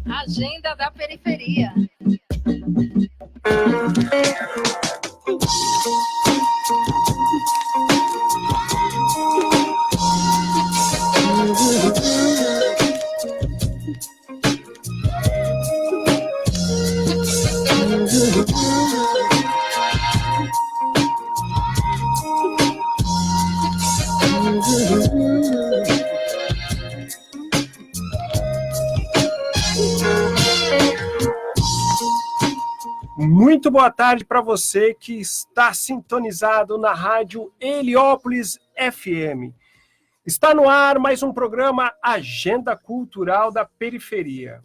Agenda da Periferia. Muito boa tarde para você que está sintonizado na rádio Heliópolis FM. Está no ar mais um programa Agenda Cultural da Periferia.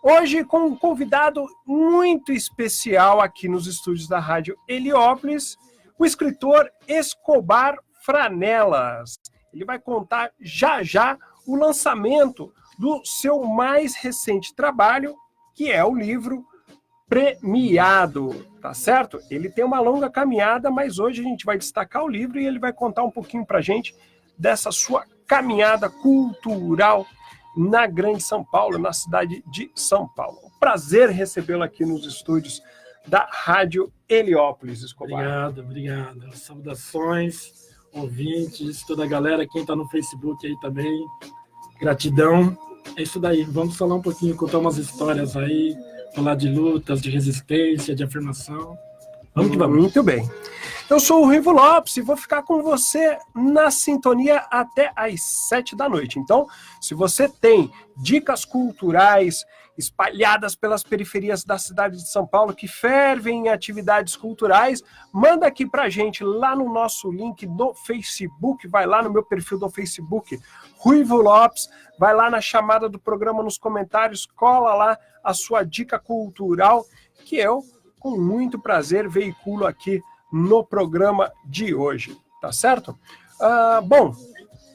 Hoje com um convidado muito especial aqui nos estúdios da rádio Heliópolis, o escritor Escobar Franelas. Ele vai contar já o lançamento do seu mais recente trabalho, que é o livro Premiado, tá certo? Ele tem uma longa caminhada, mas hoje a gente vai destacar o livro e ele vai contar um pouquinho pra gente dessa sua caminhada cultural na Grande São Paulo, na cidade de São Paulo. Prazer recebê-lo aqui nos estúdios da Rádio Heliópolis, Escobar. Obrigado. Saudações, ouvintes, toda a galera, quem está no Facebook aí também. Gratidão. É isso daí, vamos falar um pouquinho, contar umas histórias aí, falar de lutas, de resistência, de afirmação. Vamos que vamos. Muito bem. Eu sou o Rivo Lopes e vou ficar com você na sintonia até às 7 da noite. Então, se você tem dicas culturais espalhadas pelas periferias da cidade de São Paulo que fervem em atividades culturais, manda aqui pra gente lá no nosso link do Facebook, vai lá no meu perfil do Facebook, Ruivo Lopes, vai lá na chamada do programa nos comentários, cola lá a sua dica cultural, que eu, com muito prazer, veiculo aqui no programa de hoje, tá certo? Bom,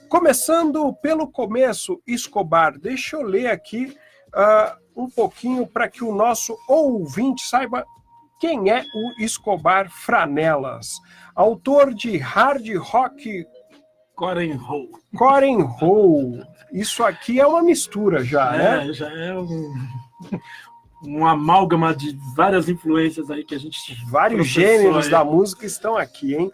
começando pelo começo, Escobar, deixa eu ler aqui um pouquinho para que o nosso ouvinte saiba quem é o Escobar Franelas, autor de hard rock Core and Roll. Isso aqui é uma mistura já, né? Já é um amálgama de várias influências aí que a gente... Vários gêneros da música estão aqui, hein?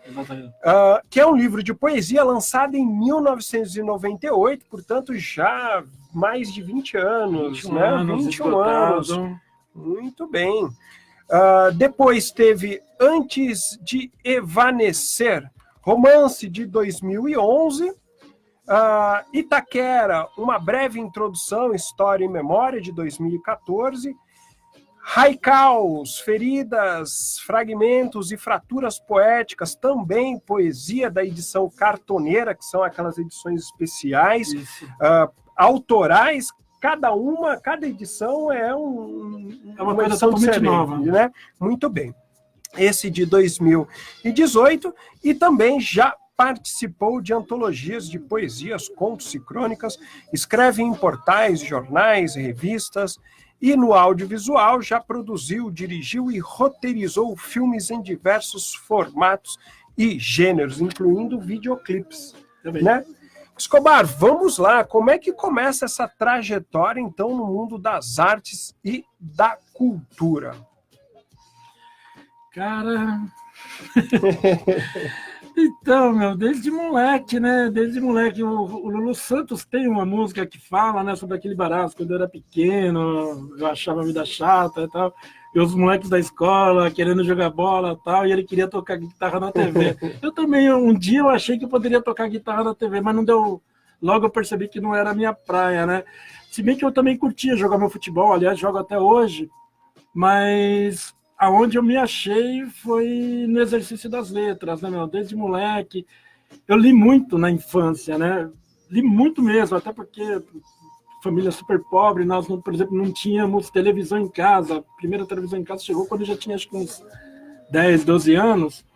Que é um livro de poesia lançado em 1998, portanto já mais de 20 anos, 21 anos. Muito bem. Depois teve Antes de Evanescer, romance de 2011, Itaquera, uma breve introdução, história e memória de 2014, Raicaus, feridas, fragmentos e fraturas poéticas, também poesia da edição Cartoneira, que são aquelas edições especiais, autorais, cada edição é uma edição totalmente nova, né? Muito bem. Esse de 2018, e também já participou de antologias de poesias, contos e crônicas, escreve em portais, jornais, revistas, e no audiovisual já produziu, dirigiu e roteirizou filmes em diversos formatos e gêneros, incluindo videoclipes, né? Escobar, vamos lá, como é que começa essa trajetória, então, no mundo das artes e da cultura? Cara... Então, desde moleque, né? Desde moleque, o Lulu Santos tem uma música que fala, né, sobre aquele barato, quando eu era pequeno, eu achava a vida chata e tal, e os moleques da escola querendo jogar bola e tal, e ele queria tocar guitarra na TV. Eu também, um dia eu achei que eu poderia tocar guitarra na TV, mas não deu... Logo eu percebi que não era a minha praia, né? Se bem que eu também curtia jogar meu futebol, aliás, jogo até hoje, mas... Aonde eu me achei foi no exercício das letras, né, meu? Desde moleque. Eu li muito na infância, né? Li muito mesmo, até porque família super pobre, nós, por exemplo, não tínhamos televisão em casa. A primeira televisão em casa chegou quando eu já tinha, acho que uns 10, 12 anos.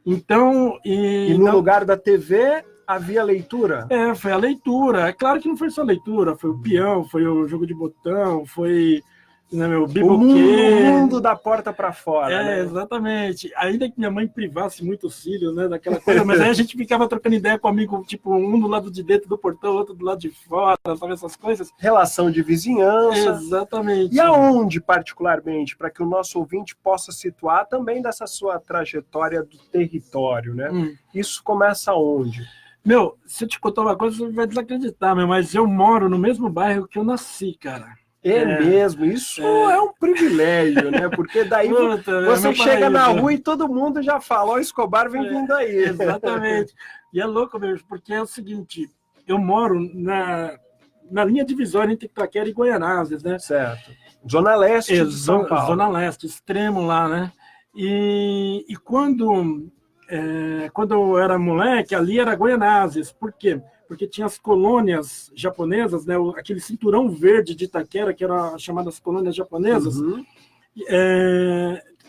Então... E no lugar da TV havia leitura? Foi a leitura. É claro que não foi só leitura, foi o peão, foi o jogo de botão, foi... né, meu O biboquê. mundo da porta para fora, né? Exatamente. Ainda que minha mãe privasse muito os filhos, né, daquela coisa, mas aí a gente ficava trocando ideia com um amigo, tipo, um do lado de dentro do portão, outro do lado de fora, sabe, essas coisas. Relação de vizinhança. Exatamente. E aonde, particularmente, para que o nosso ouvinte possa situar também dessa sua trajetória do território, né? Isso começa aonde? Meu, se eu te contar uma coisa, você vai desacreditar, meu, mas eu moro no mesmo bairro que eu nasci, cara. Mesmo, isso é um privilégio, né? Porque daí você chega na rua e todo mundo já fala, ó, Escobar vem vindo aí. Exatamente. E é louco mesmo, porque é o seguinte, eu moro na linha divisória entre Itaquera e Goianésia, né? Certo. Zona Leste de São Paulo. Zona Leste, extremo lá, né? E quando eu era moleque, ali era Goianésia. Por quê? Porque tinha as colônias japonesas, né? Aquele cinturão verde de Itaquera, que eram chamadas colônias japonesas.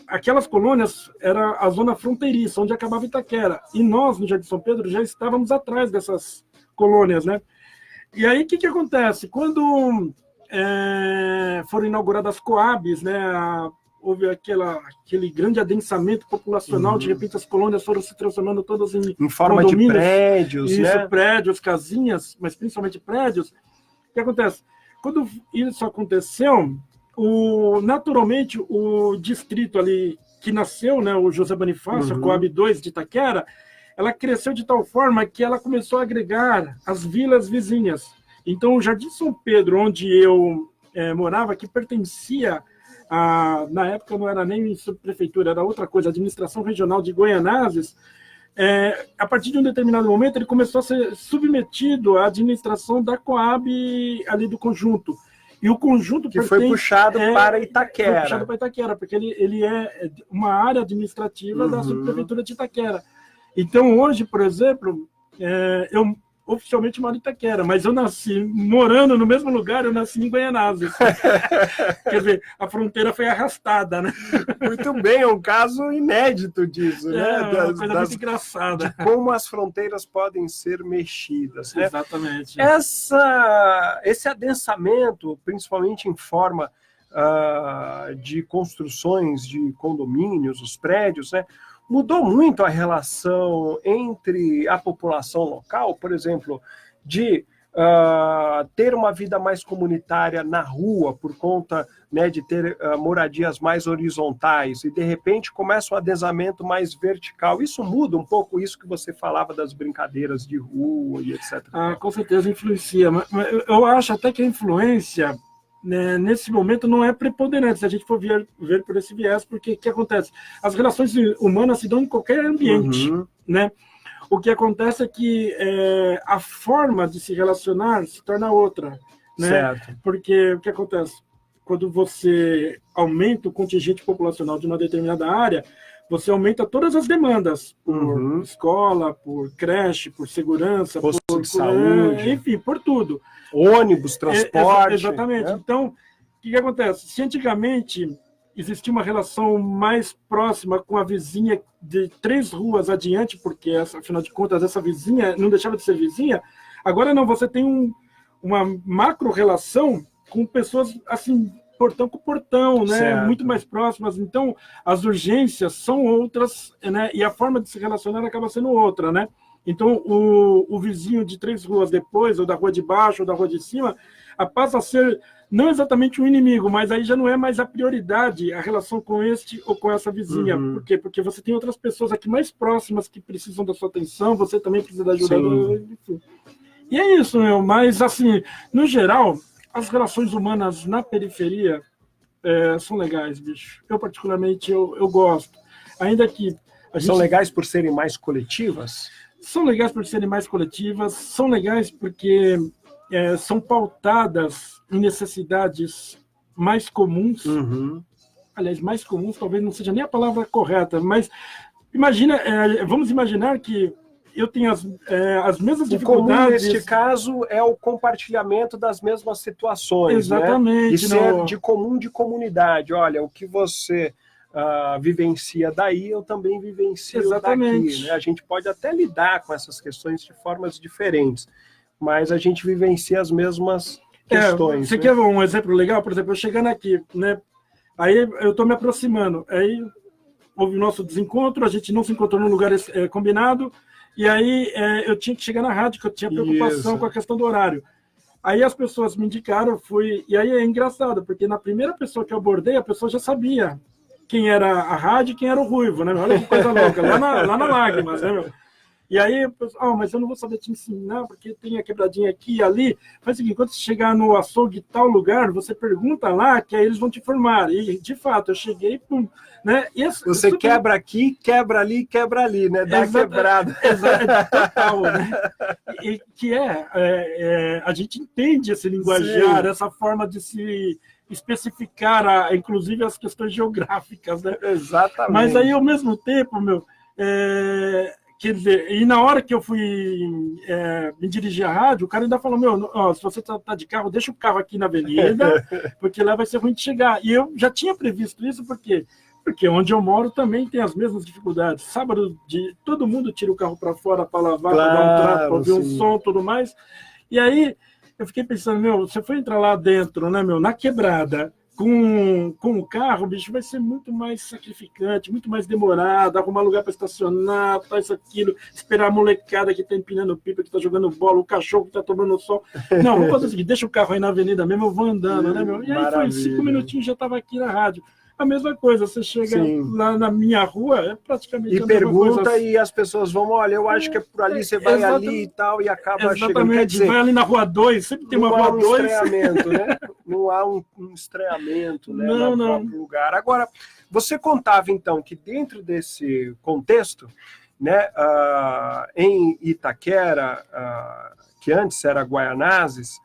Aquelas colônias era a zona fronteiriça, onde acabava Itaquera. E nós, no Jardim São Pedro, já estávamos atrás dessas colônias, né? E aí, o que acontece? Quando foram inauguradas as Coabs, né? Houve aquele grande adensamento populacional, de repente as colônias foram se transformando todas em forma de prédios, né? Prédios, casinhas, mas principalmente prédios. O que acontece? Quando isso aconteceu, naturalmente o distrito ali que nasceu, né, o José Bonifácio, a Coab 2 de Itaquera, ela cresceu de tal forma que ela começou a agregar as vilas vizinhas. Então, o Jardim São Pedro, onde eu morava, que pertencia na época não era nem subprefeitura, era outra coisa, administração regional de Goianésia, a partir de um determinado momento ele começou a ser submetido à administração da Coab ali do conjunto. E o conjunto que foi puxado para Itaquera. Foi puxado para Itaquera, porque ele é uma área administrativa da subprefeitura de Itaquera. Então, hoje, por exemplo, eu oficialmente moro em Itaquera, mas eu nasci morando no mesmo lugar, eu nasci em Goianésia. Quer dizer, a fronteira foi arrastada, né? Muito bem, é um caso inédito disso, né? Uma coisa muito engraçada. De como as fronteiras podem ser mexidas, né? Exatamente. Esse adensamento, principalmente em forma de construções de condomínios, os prédios, né? Mudou muito a relação entre a população local, por exemplo, de ter uma vida mais comunitária na rua, por conta, né, de ter moradias mais horizontais, e de repente começa um adensamento mais vertical. Isso muda um pouco isso que você falava das brincadeiras de rua e etc. Com certeza influencia, mas eu acho até que a influência, né, nesse momento não é preponderante, se a gente for ver por esse viés, porque o que acontece? As relações humanas se dão em qualquer ambiente, né? O que acontece é que a forma de se relacionar se torna outra, né? Certo. Porque o que acontece? Quando você aumenta o contingente populacional de uma determinada área, você aumenta todas as demandas, por escola, por creche, por segurança, posto de saúde, enfim, por tudo. Ônibus, transporte. Exatamente. Né? Então, o que acontece? Se antigamente existia uma relação mais próxima com a vizinha de 3 ruas adiante, porque, afinal de contas, essa vizinha não deixava de ser vizinha, agora não, você tem uma macro-relação com pessoas, assim, portão com portão, né? Certo. Muito mais próximas. Então, as urgências são outras, né? E a forma de se relacionar acaba sendo outra, né? Então, o vizinho de 3 ruas depois, ou da rua de baixo, ou da rua de cima, passa a ser não exatamente um inimigo, mas aí já não é mais a prioridade a relação com este ou com essa vizinha. Por quê? Porque você tem outras pessoas aqui mais próximas que precisam da sua atenção, você também precisa da ajuda. Enfim. E é isso, meu. Mas, assim, no geral, as relações humanas na periferia são legais, bicho. Eu, particularmente, eu gosto. Ainda que... São legais por serem mais coletivas? São legais por serem mais coletivas, são legais porque são pautadas em necessidades mais comuns. Aliás, mais comuns talvez não seja nem a palavra correta, mas vamos imaginar que eu tenho as mesmas dificuldades. Comum, neste caso, é o compartilhamento das mesmas situações. Exatamente. Né? E ser de comum de comunidade. Olha, o que você vivencia daí, eu também vivencio daqui. Né? A gente pode até lidar com essas questões de formas diferentes, mas a gente vivencia as mesmas questões. Você né? quer um exemplo legal? Por exemplo, eu chegando aqui, né? Aí eu estou me aproximando, aí houve o nosso desencontro, a gente não se encontrou no lugar combinado, e aí eu tinha que chegar na rádio, que eu tinha preocupação Isso. com a questão do horário. Aí as pessoas me indicaram, eu fui, e aí é engraçado, porque na primeira pessoa que eu abordei, a pessoa já sabia quem era a rádio e quem era o Ruivo, né? Olha que coisa louca, lá na Lágrimas, né, meu? E aí, mas eu não vou saber te ensinar, porque tem a quebradinha aqui e ali. Faz o seguinte, quando você chegar no açougue tal lugar, você pergunta lá, que aí eles vão te informar. E, de fato, eu cheguei, pum, né? Você quebra aqui, quebra ali, né? Dá quebrada. Total, né? E que a gente entende esse linguajar, Sim. essa forma de se especificar, inclusive, as questões geográficas, né? Exatamente. Mas aí, ao mesmo tempo, quer dizer, e na hora que eu fui me dirigir à rádio, o cara ainda falou, se você tá de carro, deixa o carro aqui na avenida, porque lá vai ser ruim de chegar. E eu já tinha previsto isso, porque onde eu moro também tem as mesmas dificuldades. Sábado, todo mundo tira o carro para fora para lavar, para dar um trato, para ouvir um som, tudo mais. E aí eu fiquei pensando, se eu for entrar lá dentro, né, na quebrada, com o carro, bicho, vai ser muito mais sacrificante, muito mais demorado, arrumar lugar para estacionar, isso, aquilo, esperar a molecada que está empinando pipa, que está jogando bola, o cachorro que está tomando sol. Não, vamos fazer o seguinte, deixa o carro aí na avenida mesmo, eu vou andando, né, meu? E aí foi 5 minutinhos, já estava aqui na rádio. A mesma coisa, você chega lá na minha rua, é praticamente a mesma pergunta coisa. E as pessoas vão, olha, eu acho que é por ali, você vai ali e tal, e acaba chegando. Quer dizer, vai ali na Rua 2, sempre tem uma Rua 2. Não há um estranhamento, né? Não há um estranhamento, né, no próprio lugar. Agora, você contava, então, que dentro desse contexto, né, em Itaquera, que antes era Guaianazes,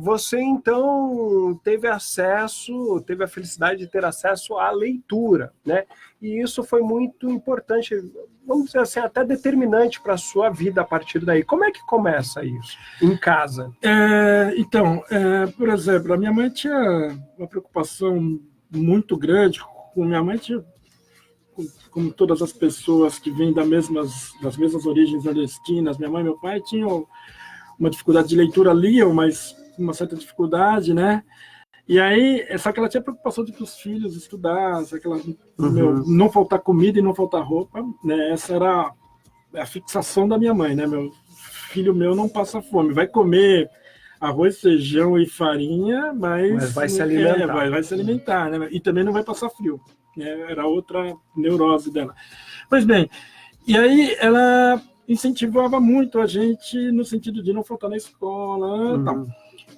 você então teve a felicidade de ter acesso à leitura, né? E isso foi muito importante, vamos dizer assim, até determinante para a sua vida a partir daí. Como é que começa isso em casa? Por exemplo, a minha mãe tinha uma preocupação muito grande com minha mãe, como todas as pessoas que vêm das mesmas origens nordestinas, minha mãe e meu pai tinham uma dificuldade de leitura, liam, mas uma certa dificuldade, né? E aí, só que ela tinha preocupação de que os filhos estudassem, não faltar comida e não faltar roupa, né? Essa era a fixação da minha mãe, né? Meu filho não passa fome, vai comer arroz, feijão e farinha, mas vai se alimentar. Vai se alimentar, né? E também não vai passar frio, né? Era outra neurose dela. Pois bem, e aí ela incentivava muito a gente no sentido de não faltar na escola, tal.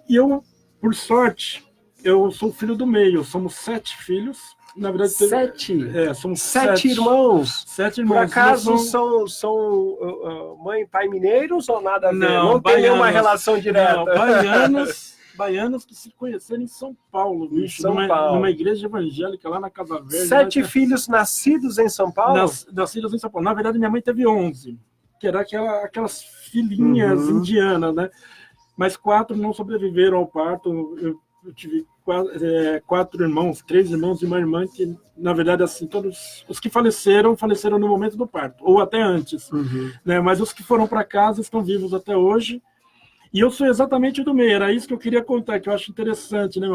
E eu, por sorte, eu sou o filho do meio, somos 7 filhos. Na verdade, 7? Somos 7 irmãos? 7 irmãos. Por acaso são mãe e pai mineiros ou nada a ver? Não tem nenhuma relação direta. Não, baianos que se conheceram em São Paulo, bicho, numa igreja evangélica lá na Casa Verde. 7 filhos nascidos em São Paulo? Nascidos em São Paulo. Na verdade, minha mem teve 11, que era aquelas filhinhas indianas, né? Mas 4 não sobreviveram ao parto. Eu tive 4 irmãos, 3 irmãos e uma irmã que, na verdade, assim, todos os que faleceram no momento do parto, ou até antes. Né? Mas os que foram para casa estão vivos até hoje. E eu sou exatamente do meio, era isso que eu queria contar, que eu acho interessante, né,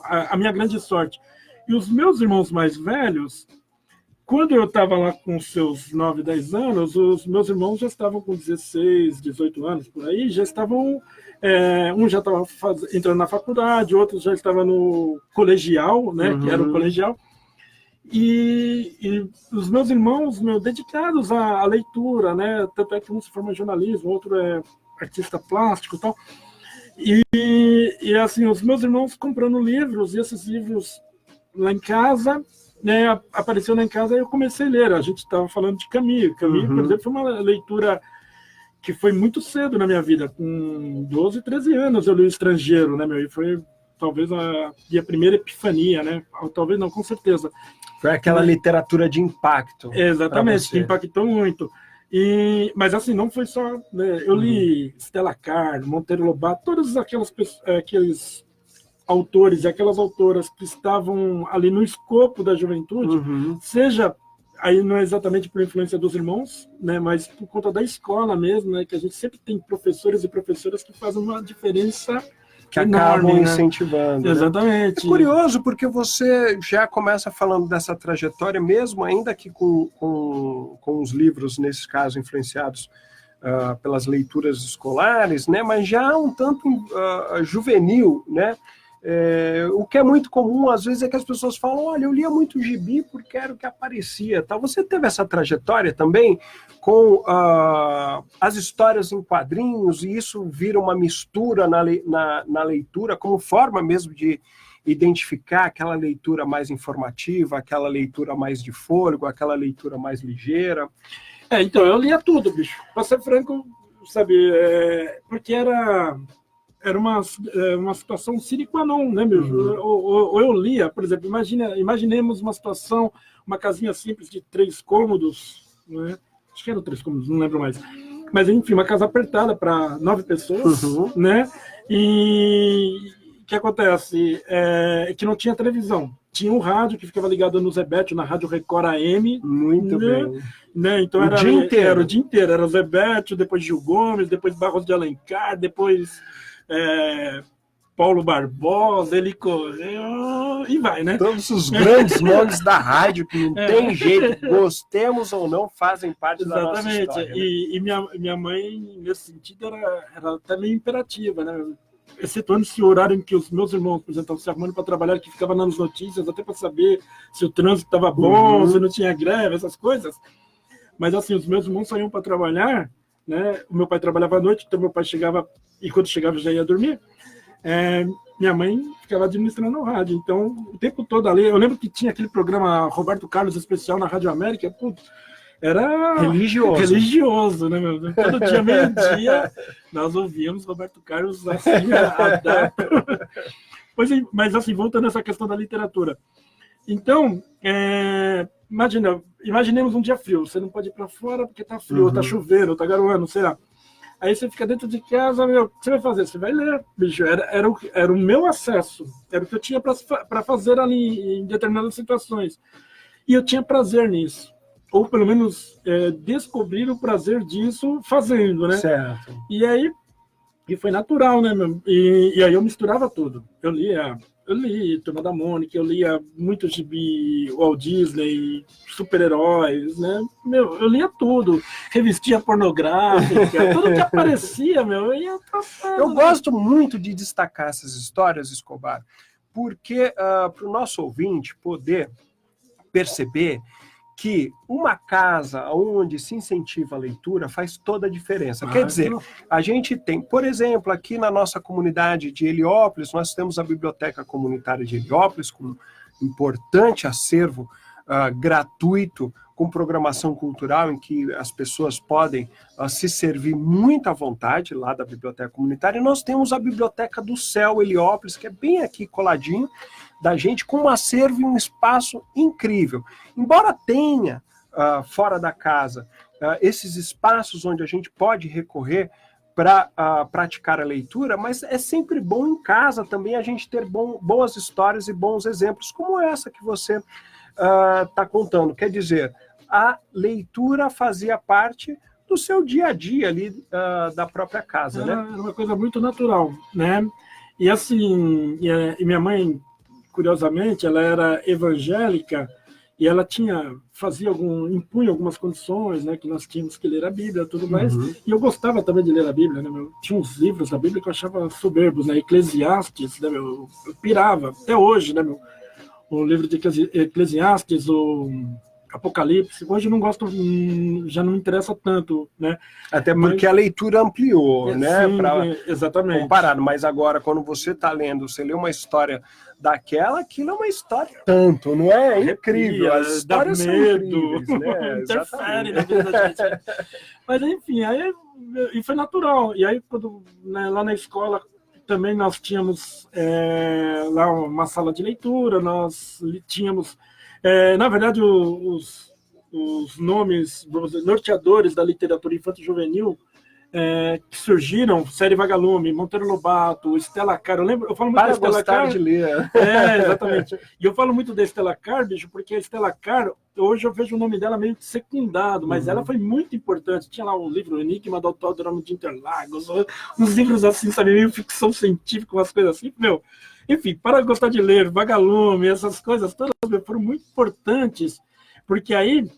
a minha grande sorte. E os meus irmãos mais velhos, quando eu estava lá com seus 9, 10 anos, os meus irmãos já estavam com 16, 18 anos, por aí, já estavam... um já estava entrando na faculdade, outro já estava no colegial, né, que era o colegial. E os meus irmãos, dedicados à leitura, né, tanto é que um se forma em jornalismo, outro é artista plástico e tal. E assim, os meus irmãos comprando livros, e esses livros lá em casa, né, apareceu lá em casa e eu comecei a ler. A gente estava falando de Camus. Camus, por exemplo, foi uma leitura que foi muito cedo na minha vida. Com 12, 13 anos eu li O Estrangeiro, né, e foi talvez a minha primeira epifania, né? Talvez não, com certeza. Foi aquela literatura de impacto. Exatamente, que impactou muito. Mas assim, não foi só... Né, eu li Stella Carr, Monteiro Lobato, todos aqueles autores e aquelas autoras que estavam ali no escopo da juventude, seja... Aí não é exatamente por influência dos irmãos, né, mas por conta da escola mesmo, né, que a gente sempre tem professores e professoras que fazem uma diferença que enorme, acabam né? incentivando. Né? Exatamente. É curioso, porque você já começa falando dessa trajetória, mesmo ainda que com os livros, nesse caso, influenciados pelas leituras escolares, né? Mas já um tanto juvenil, né? O que é muito comum, às vezes, é que as pessoas falam, olha, eu lia muito gibi porque era o que aparecia. Tal. Você teve essa trajetória também com as histórias em quadrinhos, e isso vira uma mistura na leitura, como forma mesmo de identificar aquela leitura mais informativa, aquela leitura mais de fôlego, aquela leitura mais ligeira? Então, eu lia tudo, bicho. Pra ser franco, sabe, porque era uma situação sine qua non, né, meu? Ou eu lia, por exemplo, imaginemos uma situação, uma casinha simples de 3 cômodos, né? Acho que eram 3 cômodos, não lembro mais. Mas, enfim, uma casa apertada para 9 pessoas, né? E o que acontece? Que não tinha televisão. Tinha um rádio que ficava ligado no Zebete, na Rádio Record AM. Muito bem. Né? Então era o dia inteiro. Era o Zebete, depois Gil Gomes, depois Barros de Alencar, depois Paulo Barbosa, Eli Correia, e vai, né? Todos os grandes nomes da rádio, que não tem jeito, gostemos ou não, fazem parte da nossa história. Né? E minha mãe, nesse sentido, era até meio imperativa, né? Excetuando esse horário em que os meus irmãos, por exemplo, estavam se arrumando para trabalhar, que ficava nas notícias, até para saber se o trânsito estava bom, se não tinha greve, essas coisas. Mas, assim, os meus irmãos saíam para trabalhar, né? O meu pai trabalhava à noite, então meu pai chegava, e quando chegava já ia dormir. Minha mãe ficava administrando o rádio. Então, o tempo todo ali, eu lembro que tinha aquele programa Roberto Carlos Especial na Rádio América, putz, era religioso, né, meu? Todo dia, meio-dia, nós ouvíamos Roberto Carlos assim, a data. Mas, assim, voltando a essa questão da literatura. Então, imaginemos um dia frio. Você não pode ir para fora porque tá frio, tá chovendo, tá garoando, sei lá. Aí você fica dentro de casa, meu, o que você vai fazer? Você vai ler, bicho. Era o meu acesso, era o que eu tinha para fazer ali em determinadas situações. E eu tinha prazer nisso. Ou pelo menos descobrir o prazer disso fazendo, né? Certo. E foi natural, né, meu? E aí eu misturava tudo. Eu li Turma da Mônica, eu lia muito gibi Walt Disney, super-heróis, né? Meu, eu lia tudo. Revistinha pornográfica, tudo que aparecia, meu, eu ia passando. Eu gosto muito de destacar essas histórias, Escobar, porque para o nosso ouvinte poder perceber que uma casa onde se incentiva a leitura faz toda a diferença. Quer dizer, a gente tem, por exemplo, aqui na nossa comunidade de Heliópolis, nós temos a Biblioteca Comunitária de Heliópolis, com um importante acervo gratuito, com programação cultural, em que as pessoas podem se servir muito à vontade lá da Biblioteca Comunitária. E nós temos a Biblioteca do Céu Heliópolis, que é bem aqui coladinho da gente, com um acervo e um espaço incrível. Embora tenha, fora da casa, esses espaços onde a gente pode recorrer para praticar a leitura, mas é sempre bom em casa também a gente ter boas histórias e bons exemplos, como essa que você está contando. Quer dizer, a leitura fazia parte do seu dia a dia ali, da própria casa, né? Era uma coisa muito natural, né? E assim, e minha mãe, curiosamente, ela era evangélica e ela impunha algumas condições, né, que nós tínhamos que ler a Bíblia e tudo mais, e eu gostava também de ler a Bíblia, né, meu? Tinha uns livros da Bíblia que eu achava soberbos, né, Eclesiastes, né, meu? Eu pirava, até hoje, né, meu? O livro de Eclesiastes, o Apocalipse, hoje eu não gosto, já não me interessa tanto, né? Até porque a leitura ampliou, né? Exatamente. Comparado, mas agora, quando você está lendo, você lê uma história daquela, aquilo é uma história tanto, não é? É incrível, as histórias são incríveis, né? Interfere na vida da gente. Mas, enfim, e foi natural. E aí, quando, né, lá na escola, também nós tínhamos lá uma sala de leitura, nós tínhamos... na verdade, os nomes, vamos dizer, norteadores da literatura infanto-juvenil que surgiram, série Vagalume, Monteiro Lobato, Stella Carr. Eu falo muito da Stella Carr. De ler. Exatamente. E eu falo muito da Stella Carr, bicho, porque a Stella Carr, hoje eu vejo o nome dela meio que secundado, mas ela foi muito importante. Tinha lá um livro, Enigma do Autódromo de Interlagos, uns livros assim, sabe, meio ficção científica, umas coisas assim, meu. Enfim, para gostar de ler, Vagalume, essas coisas todas foram muito importantes, porque aí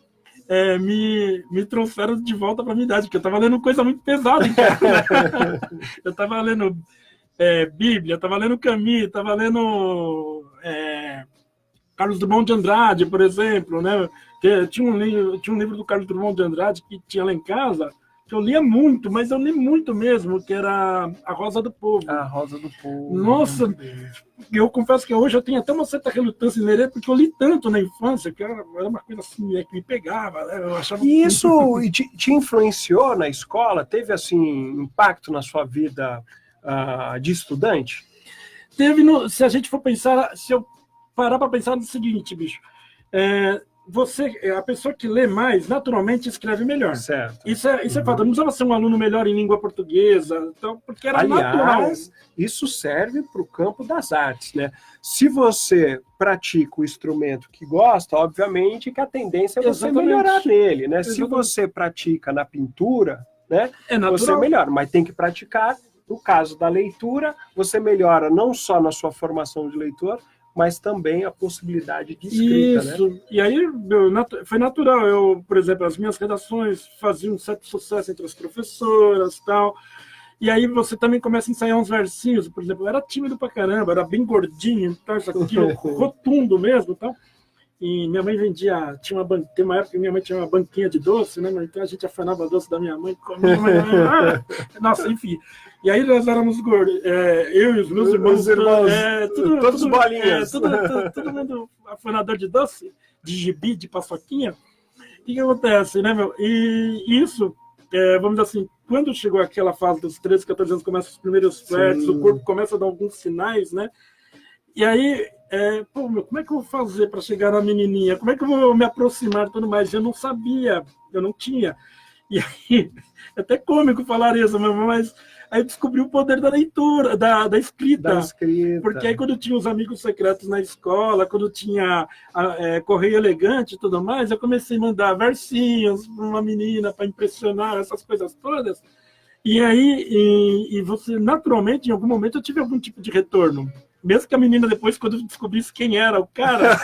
me trouxeram de volta para a minha idade, porque eu estava lendo coisa muito pesada em casa. Eu estava lendo Bíblia, estava lendo Camus, estava lendo Carlos Drummond de Andrade, por exemplo, né? Tinha um livro do Carlos Drummond de Andrade que tinha lá em casa, que eu lia muito, mas eu li muito mesmo, que era A Rosa do Povo. A Rosa do Povo. Nossa, eu confesso que hoje eu tenho até uma certa relutância em ler, porque eu li tanto na infância, que era uma coisa assim, que me pegava, né? Eu achava... E isso te influenciou na escola? Teve, assim, impacto na sua vida de estudante? Teve, se a gente for pensar, se eu parar para pensar no seguinte, bicho, a pessoa que lê mais, naturalmente escreve melhor. Certo. Isso é fato. Não precisava ser um aluno melhor em língua portuguesa, então, porque era natural. Isso serve para o campo das artes, né? Se você pratica o instrumento que gosta, obviamente que a tendência é você melhorar nele, né? Se você pratica na pintura, né? Você melhora, mas tem que praticar. No caso da leitura, você melhora não só na sua formação de leitor, mas também a possibilidade de escrita, isso, né? E aí foi natural. Eu, por exemplo, as minhas redações faziam um certo sucesso entre as professoras e tal. E aí você também começa a ensaiar uns versinhos. Por exemplo, eu era tímido pra caramba, era bem gordinho, tal, isso aqui, rotundo mesmo, tal. E minha mãe vendia, tem uma época que minha mãe tinha uma banquinha de doce, né? Então a gente afanava doce da minha mãe, comia, nossa, enfim. E aí nós éramos gordos, eu e os meus irmãos, todos bolinhas. Todo mundo afanador de doce, de gibi, de paçoquinha. O que acontece, né, meu? E isso, vamos dizer assim, quando chegou aquela fase dos 13, 14 anos, começam os primeiros flertes, o corpo começa a dar alguns sinais, né? E aí, como é que eu vou fazer para chegar na menininha? Como é que eu vou me aproximar e tudo mais? Eu não sabia, eu não tinha. E aí, é até cômico falar isso, mas aí eu descobri o poder da leitura, da escrita. Porque aí quando eu tinha os amigos secretos na escola, quando tinha correio elegante e tudo mais, eu comecei a mandar versinhos para uma menina para impressionar, essas coisas todas. E aí, você, naturalmente, em algum momento, eu tive algum tipo de retorno. Mesmo que a menina depois, quando descobrisse quem era o cara,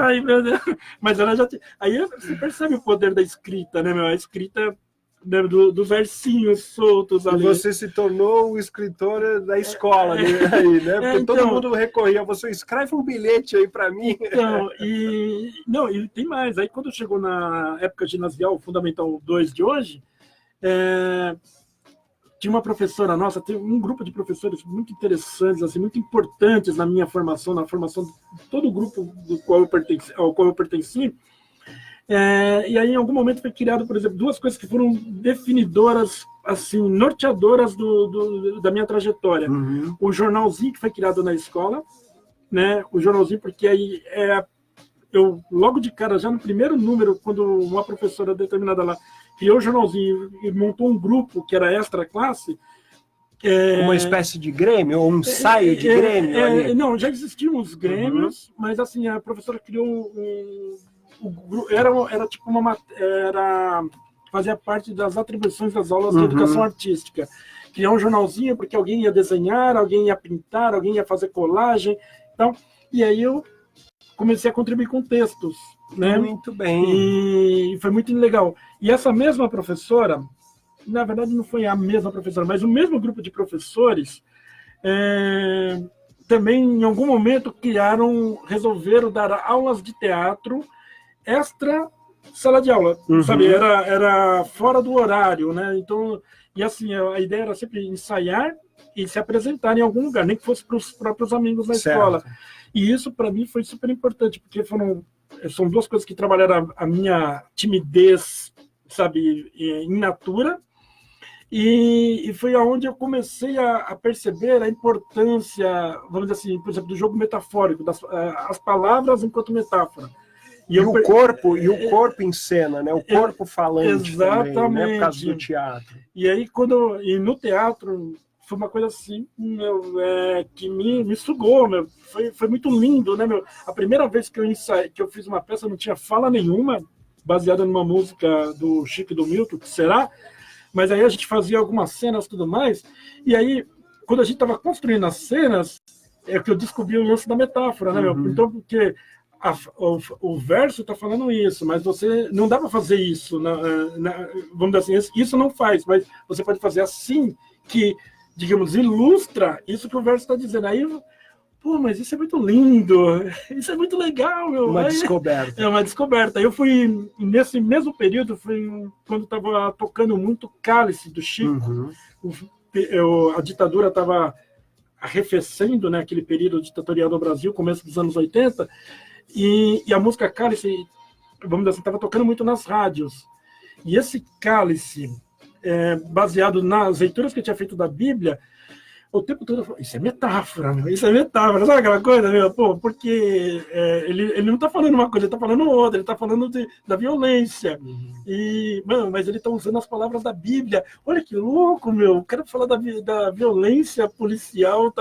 ai meu Deus, mas ela já aí você percebe o poder da escrita, né, meu? A escrita, né, dos versinhos soltos ali. E você se tornou o escritor da escola, aí, né? Porque então, todo mundo recorria, você escreve um bilhete aí para mim. Então, e tem mais. Aí quando chegou na época ginasial, Fundamental 2 de hoje, tinha uma professora nossa, tem um grupo de professores muito interessantes, assim, muito importantes na minha formação, na formação de todo o grupo ao qual eu pertenci. E aí, em algum momento, foi criado, por exemplo, duas coisas que foram definidoras, assim, norteadoras da minha trajetória. Uhum. O jornalzinho que foi criado na escola, né? O jornalzinho, porque aí eu, logo de cara, já no primeiro número, quando uma professora determinada lá criou o jornalzinho e montou um grupo que era extra classe. Uma espécie de grêmio, ou um ensaio de grêmio? Não, já existiam os grêmios, mas assim, a professora criou era tipo fazia parte das atribuições das aulas de educação artística. Criar um jornalzinho porque alguém ia desenhar, alguém ia pintar, alguém ia fazer colagem. Então, e aí eu comecei a contribuir com textos, né? Muito bem. E foi muito legal. E essa mesma professora, na verdade não foi a mesma professora, mas o mesmo grupo de professores também em algum momento resolveram dar aulas de teatro extra sala de aula, sabe? Era fora do horário, né? Então, e assim, a ideia era sempre ensaiar e se apresentar em algum lugar, nem que fosse para os próprios amigos da escola. E isso, para mim, foi super importante, porque são duas coisas que trabalharam a minha timidez, sabe, in natura, e foi aonde eu comecei a perceber a importância, vamos dizer assim, por exemplo, do jogo metafórico, as palavras enquanto metáfora. E o corpo em cena, né? O corpo falante. Exatamente. Também, né? Por causa do teatro. E aí, no teatro, foi uma coisa assim, que me sugou, meu. Foi muito lindo, né, meu? A primeira vez que eu fiz uma peça, não tinha fala nenhuma, baseada numa música do Chico e do Milton, que será? Mas aí a gente fazia algumas cenas e tudo mais, e aí, quando a gente estava construindo as cenas, é que eu descobri o lance da metáfora, né, meu? Então, porque o verso está falando isso, mas você não dá para fazer isso, vamos dizer assim, isso não faz, mas você pode fazer assim, que, digamos, ilustra isso que o verso está dizendo. Aí, pô, mas isso é muito lindo, isso é muito legal, meu. Descoberta. É uma descoberta. Eu fui, nesse mesmo período, quando estava tocando muito Cálice, do Chico. A ditadura estava arrefecendo, né, aquele período ditatorial no Brasil, começo dos anos 80, e a música Cálice, vamos dizer assim, estava tocando muito nas rádios. E esse Cálice, baseado nas leituras que eu tinha feito da Bíblia, o tempo todo eu falei, isso é metáfora, meu, isso é metáfora, sabe aquela coisa, meu? Pô, porque ele não está falando uma coisa, ele está falando outra, ele está falando da violência. Mas ele está usando as palavras da Bíblia. Olha que louco, meu, o cara falar da violência policial,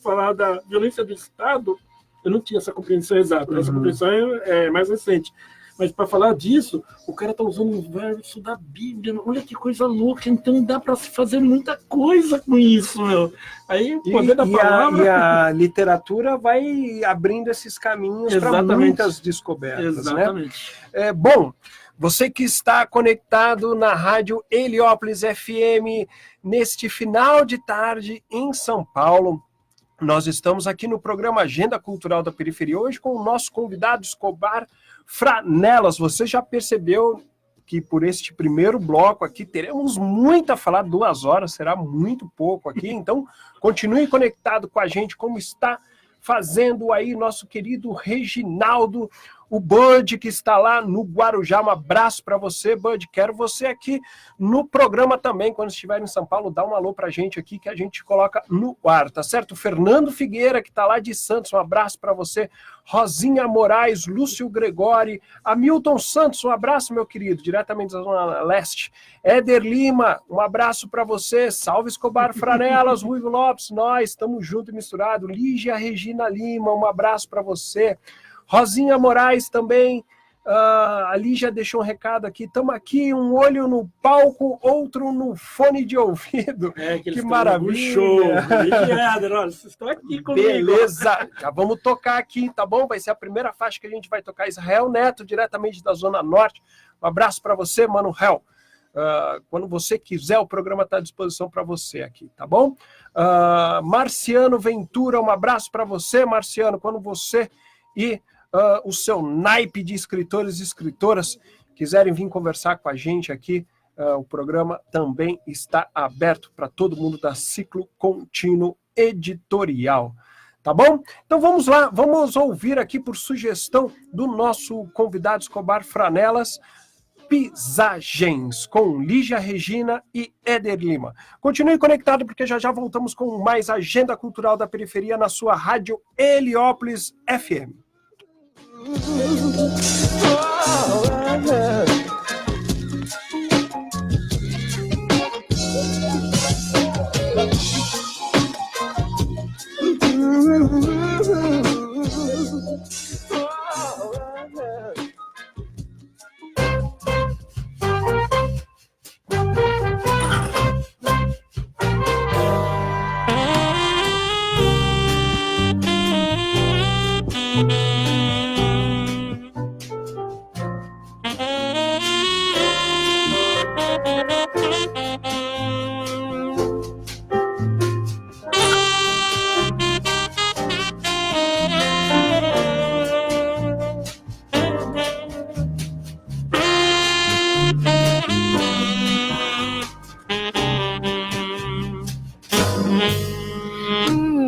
falar da violência do Estado. Eu não tinha essa compreensão exata, essa compreensão é mais recente. Mas para falar disso, o cara está usando um verso da Bíblia. Olha que coisa louca. Então dá para se fazer muita coisa com isso, meu. Aí o poder da palavra... E a literatura vai abrindo esses caminhos para muitas descobertas. Exatamente. Né? Bom, você que está conectado na Rádio Heliópolis FM neste final de tarde em São Paulo, nós estamos aqui no programa Agenda Cultural da Periferia, hoje com o nosso convidado Escobar Franelas. Você já percebeu que por este primeiro bloco aqui teremos muito a falar, 2 horas, será muito pouco aqui, então continue conectado com a gente, como está fazendo aí nosso querido Reginaldo, o Bud, que está lá no Guarujá. Um abraço para você, Bud. Quero você aqui no programa também. Quando estiver em São Paulo, dá um alô para a gente aqui que a gente coloca no ar, tá certo? Fernando Figueira, que está lá de Santos, um abraço para você. Rosinha Moraes, Lúcio Gregori, Hamilton Santos, um abraço, meu querido, diretamente da Zona Leste. Éder Lima, um abraço para você. Salve Escobar Franelas, Ruivo Lopes, nós estamos junto e misturado. Lígia Regina Lima, um abraço para você. Rosinha Moraes também, a Lígia deixou um recado aqui, estamos aqui, um olho no palco, outro no fone de ouvido. Que maravilha. Show. Vocês estão aqui comigo. Beleza, já vamos tocar aqui, tá bom? Vai ser a primeira faixa que a gente vai tocar, Israel Neto, diretamente da Zona Norte. Um abraço para você, Mano Hel. Quando você quiser, o programa está à disposição para você aqui, tá bom? Marciano Ventura, um abraço para você, Marciano, quando você e o seu naipe de escritores e escritoras quiserem vir conversar com a gente aqui, o programa também está aberto para todo mundo da Ciclo Contínuo Editorial. Tá bom? Então vamos lá, vamos ouvir aqui por sugestão do nosso convidado Escobar Franelas, Pisagens, com Lígia Regina e Éder Lima. Continue conectado porque já voltamos com mais Agenda Cultural da Periferia na sua Rádio Heliópolis FM.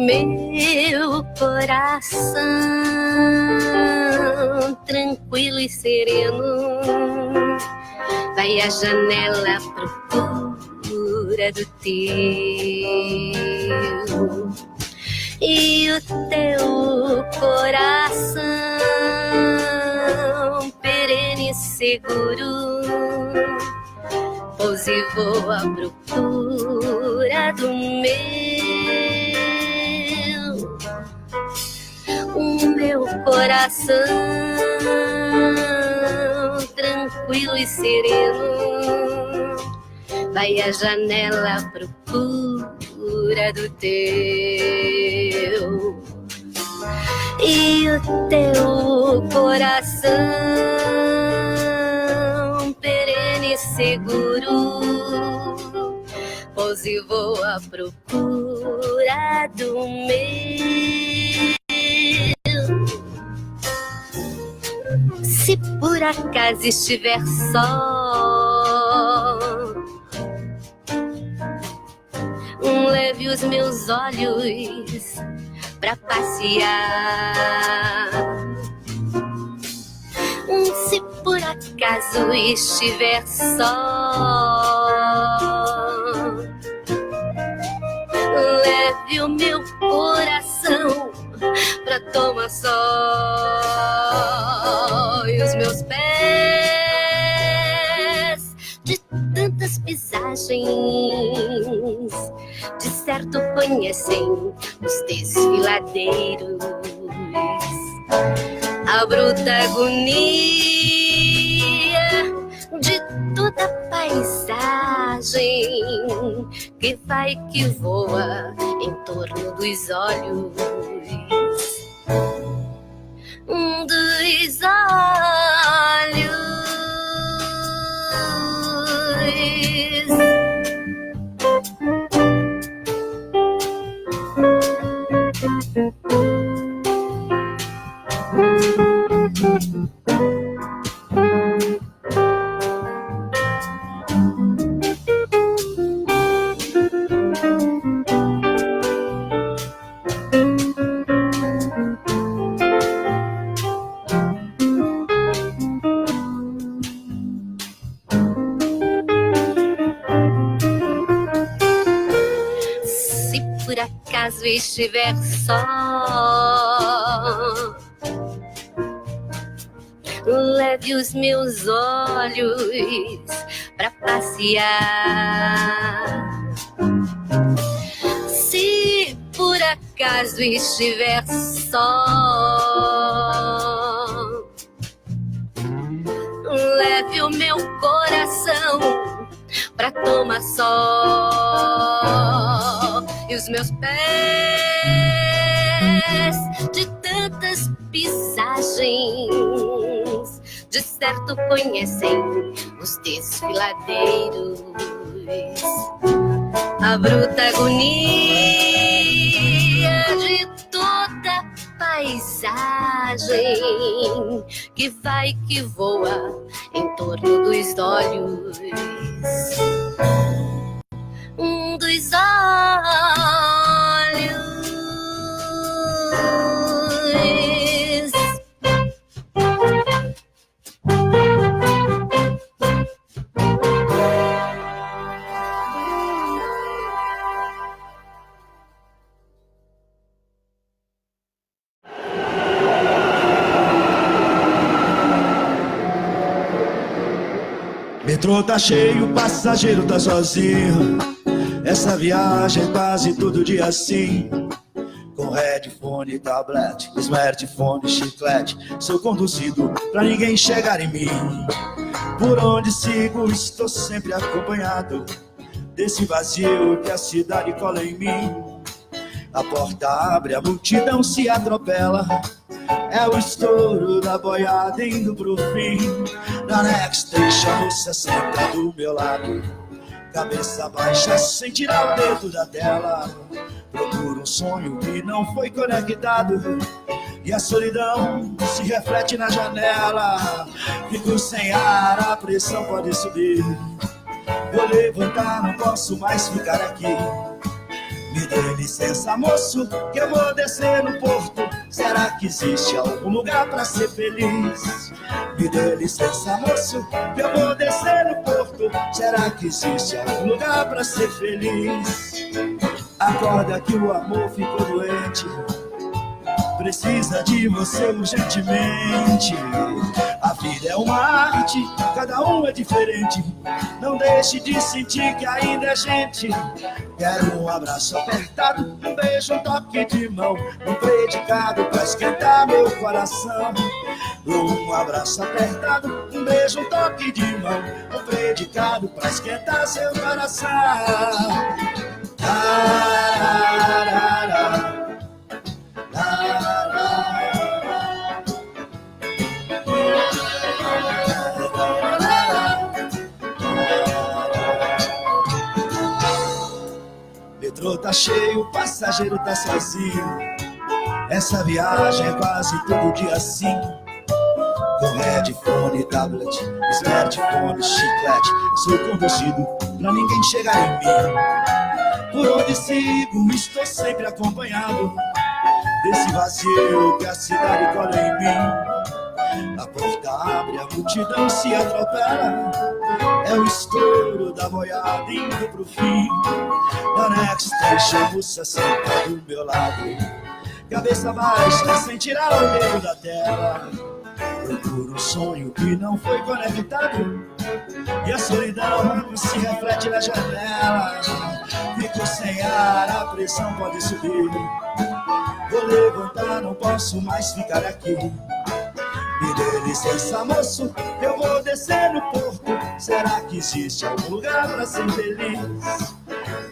Meu coração tranquilo e sereno vai à janela à procura do teu, e o teu coração seguro, pouse e vou à procura do meu coração tranquilo e sereno vai à janela à procura do teu. E o teu coração perene e seguro pouse e vou à procura do meu. Se por acaso estiver só, leve os meus olhos pra passear. Se por acaso estiver só, leve o meu coração pra tomar sol. E os meus pés de tantas pisagens de certo conhecem os desfiladeiros, a bruta agonia de toda paisagem que vai que voa em torno dos olhos. Dos olhos. Caso estiver só, leve os meus olhos pra passear. Se por acaso estiver só, leve o meu coração pra tomar sol. E os meus pés de tantas pisagens de certo conhecem os desfiladeiros, a bruta agonia de toda paisagem que vai que voa em torno dos olhos. Dos olhos. Metrô tá cheio, o passageiro tá sozinho. Essa viagem é quase todo dia assim. Com headphone, tablet, smartphone, chiclete, sou conduzido pra ninguém chegar em mim. Por onde sigo estou sempre acompanhado desse vazio que a cidade cola em mim. A porta abre, a multidão se atropela, é o estouro da boiada indo pro fim. Na next station, a moça senta do meu lado, cabeça baixa sem tirar o dedo da tela. Procuro um sonho que não foi conectado e a solidão se reflete na janela. Fico sem ar, a pressão pode subir. Vou levantar, não posso mais ficar aqui. Me dê licença, moço, que eu vou descer no porto. Será que existe algum lugar pra ser feliz? Me dê licença, moço, que eu vou descer no porto. Será que existe algum lugar pra ser feliz? Acorda que o amor ficou doente, precisa de você urgentemente. A vida é uma arte, cada um é diferente. Não deixe de sentir que ainda é gente. Quero um abraço apertado, um beijo, um toque de mão, um predicado pra esquentar meu coração. Um abraço apertado, um beijo, um toque de mão, um predicado pra esquentar seu coração. Metrô tá cheio, o passageiro tá sozinho. Essa viagem é quase todo dia assim. Com headphone, tablet, smartphone, chiclete, sou conduzido pra ninguém chegar em mim. Por onde sigo, estou sempre acompanhado desse vazio que a cidade cola em mim. A porta abre, a multidão se atropela. É o estouro da boiada indo pro fim. Na next station, moça senta do meu lado, cabeça baixa, sem tirar o dedo da tela. Procuro um sonho que não foi conectado, e a solidão se reflete na janela. Fico sem ar, a pressão pode subir. Vou levantar, não posso mais ficar aqui. Me dê licença, moço, eu vou descer no porto. Será que existe algum lugar pra ser feliz?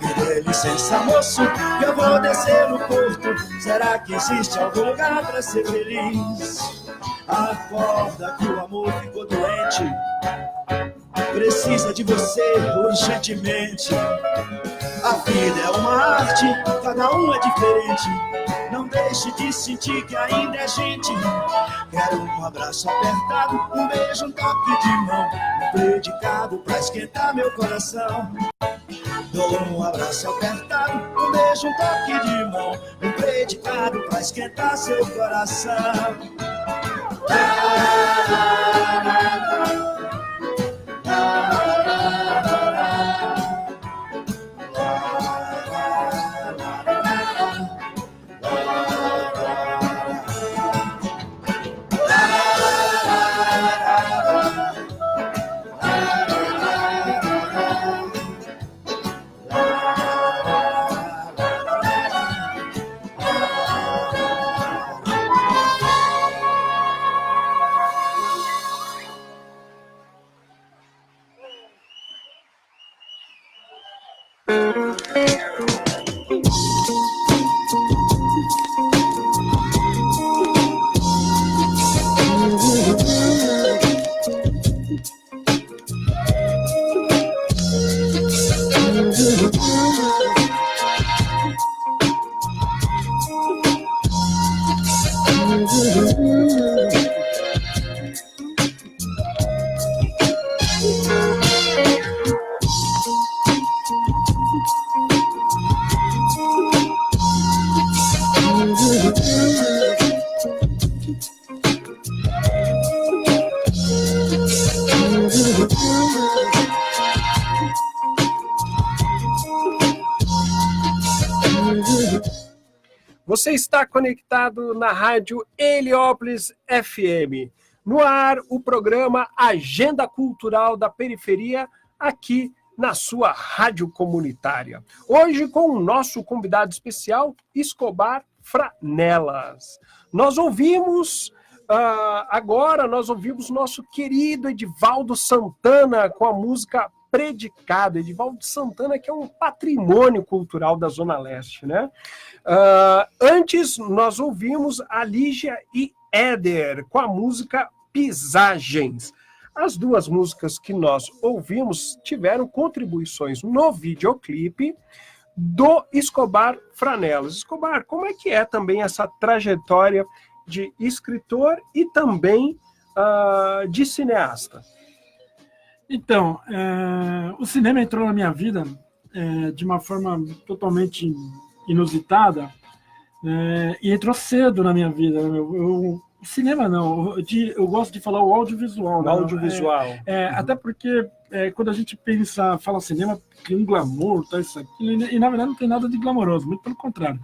Me dê licença, moço, eu vou descer no porto. Será que existe algum lugar pra ser feliz? Acorda que o amor ficou doente, precisa de você urgentemente. A vida é uma arte, cada um é diferente. Não deixe de sentir que ainda é gente. Quero um abraço apertado, um beijo, um toque de mão, um predicado pra esquentar meu coração. Dou um abraço apertado, um beijo, um toque de mão, um predicado pra esquentar seu coração. Você está conectado na rádio Heliópolis FM. No ar, o programa Agenda Cultural da Periferia, aqui na sua rádio comunitária. Hoje com o nosso convidado especial, Escobar Franelas. Nós ouvimos nosso querido Edivaldo Santana com a música Predicado. Edivaldo Santana, que é um patrimônio cultural da Zona Leste, né? Antes, nós ouvimos a Lígia e Éder com a música Pisagens. As duas músicas que nós ouvimos tiveram contribuições no videoclipe do Escobar Franelas. Escobar, como é que é também essa trajetória de escritor e também de cineasta? Então, o cinema entrou na minha vida de uma forma totalmente inusitada e entrou cedo na minha vida. O cinema não, eu gosto de falar o audiovisual. O audiovisual. Até porque quando a gente fala cinema, tem um glamour, tá, isso aqui, e na verdade não tem nada de glamouroso, muito pelo contrário.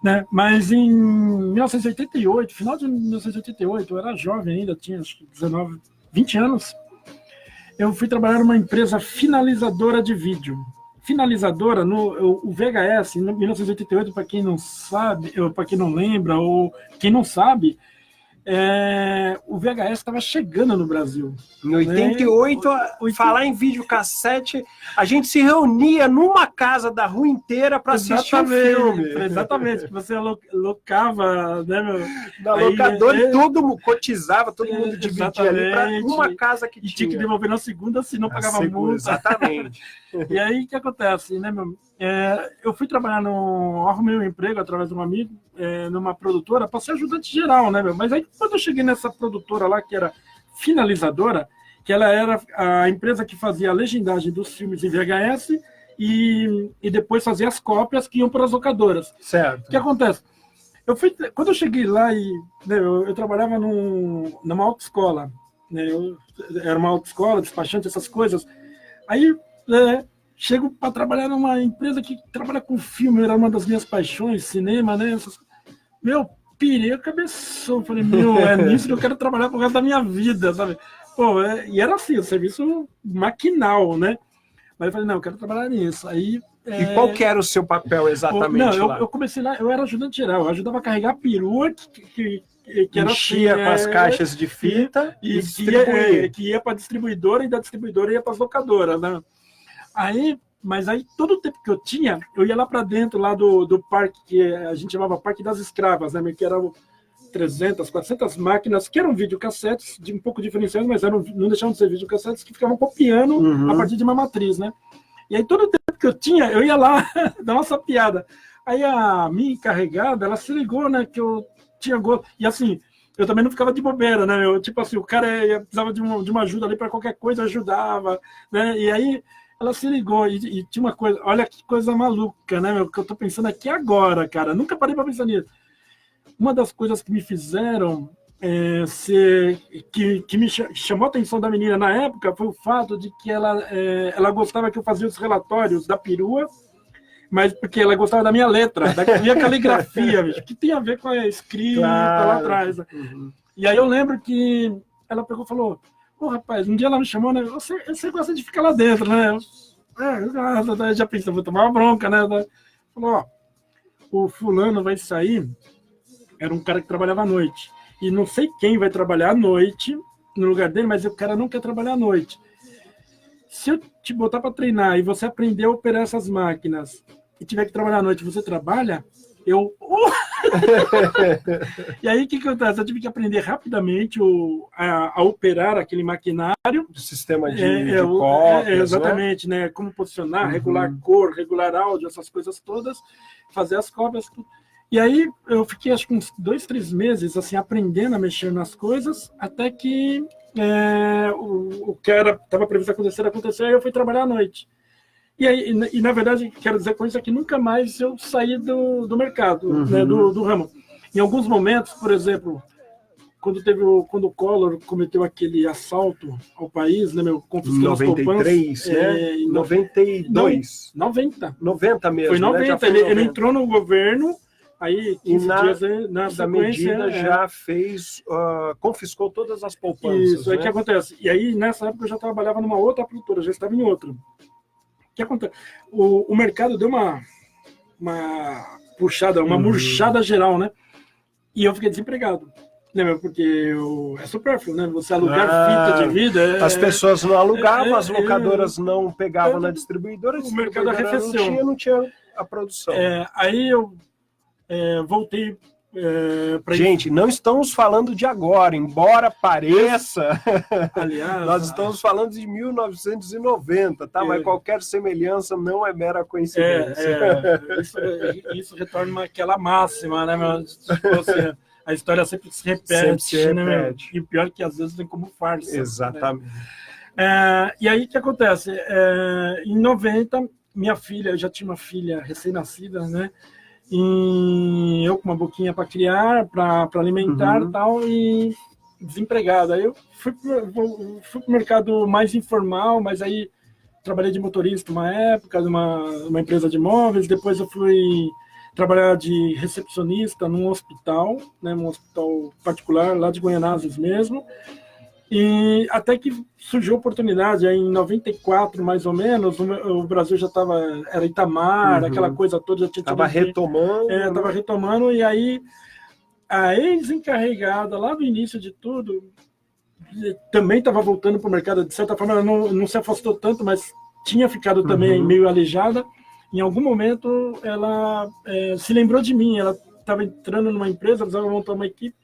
Né? Mas em 1988, final de 1988, eu era jovem ainda, tinha acho que 19, 20 anos, eu fui trabalhar numa empresa finalizadora de vídeo. Finalizadora, o VHS, em 1988, para quem não sabe, para quem não lembra, ou quem não sabe, o VHS estava chegando no Brasil. Em 88, falar em videocassete, a gente se reunia numa casa da rua inteira para assistir um filme. Exatamente, que você locava, né, na locadora e todo mundo cotizava, todo mundo dividia ali para uma casa que tinha. E tinha que devolver na segunda, se não pagava multa. Exatamente. E aí, o que acontece, né, meu? Eu fui trabalhar arrumei um emprego através de um amigo, numa produtora, para ser ajudante geral, né, meu? Mas aí, quando eu cheguei nessa produtora lá, que era finalizadora, que ela era a empresa que fazia a legendagem dos filmes em VHS e depois fazia as cópias que iam para as locadoras. Certo. O que acontece? Quando eu cheguei lá, né, eu trabalhava numa autoescola, né, era uma autoescola, despachante, essas coisas. Aí, chego para trabalhar numa empresa que trabalha com filme, era uma das minhas paixões, cinema, né? Meu, pirei a cabeção. Falei, é nisso que eu quero trabalhar pro resto da minha vida, sabe? Pô, e era assim, o serviço maquinal, né? Mas eu falei, não, eu quero trabalhar nisso. Aí, e qual que era o seu papel exatamente lá? Eu comecei lá, eu era ajudante geral, eu ajudava a carregar a perua que era enchia assim, com as caixas de fita e distribuía. Que ia para a distribuidora e da distribuidora ia para as locadoras, né? Mas aí, todo o tempo que eu tinha, eu ia lá para dentro lá do parque, que a gente chamava Parque das Escravas, né? Que eram 300, 400 máquinas, que eram videocassetes, um pouco diferenciados, mas não deixavam de ser videocassetes, que ficavam copiando a partir de uma matriz, né? E aí, todo o tempo que eu tinha, eu ia lá dar uma sapiada. Aí, a minha encarregada, ela se ligou, né? Que eu tinha gosto. E assim, eu também não ficava de bobeira, né? Tipo assim, o cara precisava de uma ajuda ali para qualquer coisa, ajudava, né? E aí, ela se ligou e tinha uma coisa, olha que coisa maluca, né, meu, que eu tô pensando aqui agora, cara, nunca parei para pensar nisso. Uma das coisas que me fizeram que me chamou a atenção da menina na época foi o fato de que ela gostava que eu fazia os relatórios da perua, mas porque ela gostava da minha letra, da minha caligrafia, bicho, que tem a ver com a escrita lá atrás. E aí eu lembro que ela pegou e falou, pô, rapaz, um dia ela me chamou, né? Você gosta de ficar lá dentro, né? Eu já pensei, vou tomar uma bronca, né? Falou, ó, o fulano vai sair, era um cara que trabalhava à noite. E não sei quem vai trabalhar à noite no lugar dele, mas o cara não quer trabalhar à noite. Se eu te botar para treinar e você aprender a operar essas máquinas e tiver que trabalhar à noite, você trabalha? E aí, o que acontece? Eu tive que aprender rapidamente a operar aquele maquinário. O sistema de cópias, exatamente, né? Como posicionar, regular cor, regular áudio, essas coisas todas, fazer as cópias. E aí, eu fiquei, acho que uns 2, 3 meses, assim, aprendendo a mexer nas coisas, até que o que estava previsto acontecer, aí eu fui trabalhar à noite. E aí, na verdade, quero dizer com isso que nunca mais eu saí do mercado, né, do ramo. Em alguns momentos, por exemplo, quando o Collor cometeu aquele assalto ao país, né, confiscando as poupanças, né? 92. 90 mesmo. Foi 90, né? ele entrou no governo, aí 15 dias na sequência, medida já fez, confiscou todas as poupanças. Isso, aí o que acontece? E aí, nessa época, eu já trabalhava numa outra produtora, já estava em outra. O que acontece? O mercado deu uma puxada, uma murchada geral, né? E eu fiquei desempregado. Né, porque é supérfluo, né? Você alugar fita de vida. As pessoas não alugavam, as locadoras não pegavam na distribuidora, o mercado arrefeceu. Não tinha a produção. Aí eu voltei. Gente, não estamos falando de agora, embora pareça. Aliás, nós estamos falando de 1990, tá? Mas qualquer semelhança não é mera coincidência. Isso retorna aquela máxima, né? Você, a história sempre se repete, né? E o pior é que às vezes vem como farsa. Exatamente. Né? E aí o que acontece? Em 90, minha filha, eu já tinha uma filha recém-nascida, né? E eu com uma boquinha para criar, para alimentar e tal, e desempregado. Aí eu fui para o mercado mais informal, mas aí trabalhei de motorista uma época, numa empresa de imóveis, depois eu fui trabalhar de recepcionista num hospital, né, num hospital particular lá de Goianazes mesmo. E até que surgiu a oportunidade, aí em 94, mais ou menos, o Brasil já era Itamar, aquela coisa toda. Estava retomando. Estava retomando, e aí a ex-encarregada, lá do início de tudo, também estava voltando para o mercado. De certa forma, ela não se afastou tanto, mas tinha ficado também meio aleijada. Em algum momento, ela se lembrou de mim. Ela estava entrando numa empresa, precisava montar uma equipe.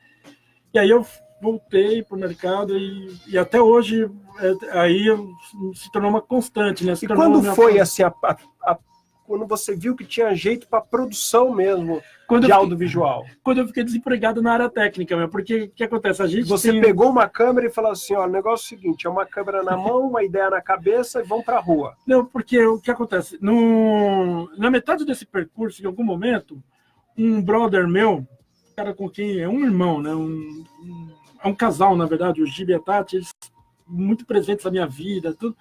E aí eu voltei para o mercado e até hoje aí se tornou uma constante, né? E quando foi assim, quando você viu que tinha jeito para produção mesmo de audiovisual? Quando eu fiquei desempregado na área técnica, porque o que acontece? Você pegou uma câmera e falou assim, ó, o negócio é o seguinte, é uma câmera na mão, uma ideia na cabeça e vamos para a rua. Não, porque o que acontece? Na metade desse percurso, em algum momento, um brother meu, cara com quem é um irmão, né? É um casal, na verdade, o Gibi e a Tati, eles muito presentes na minha vida, tudo.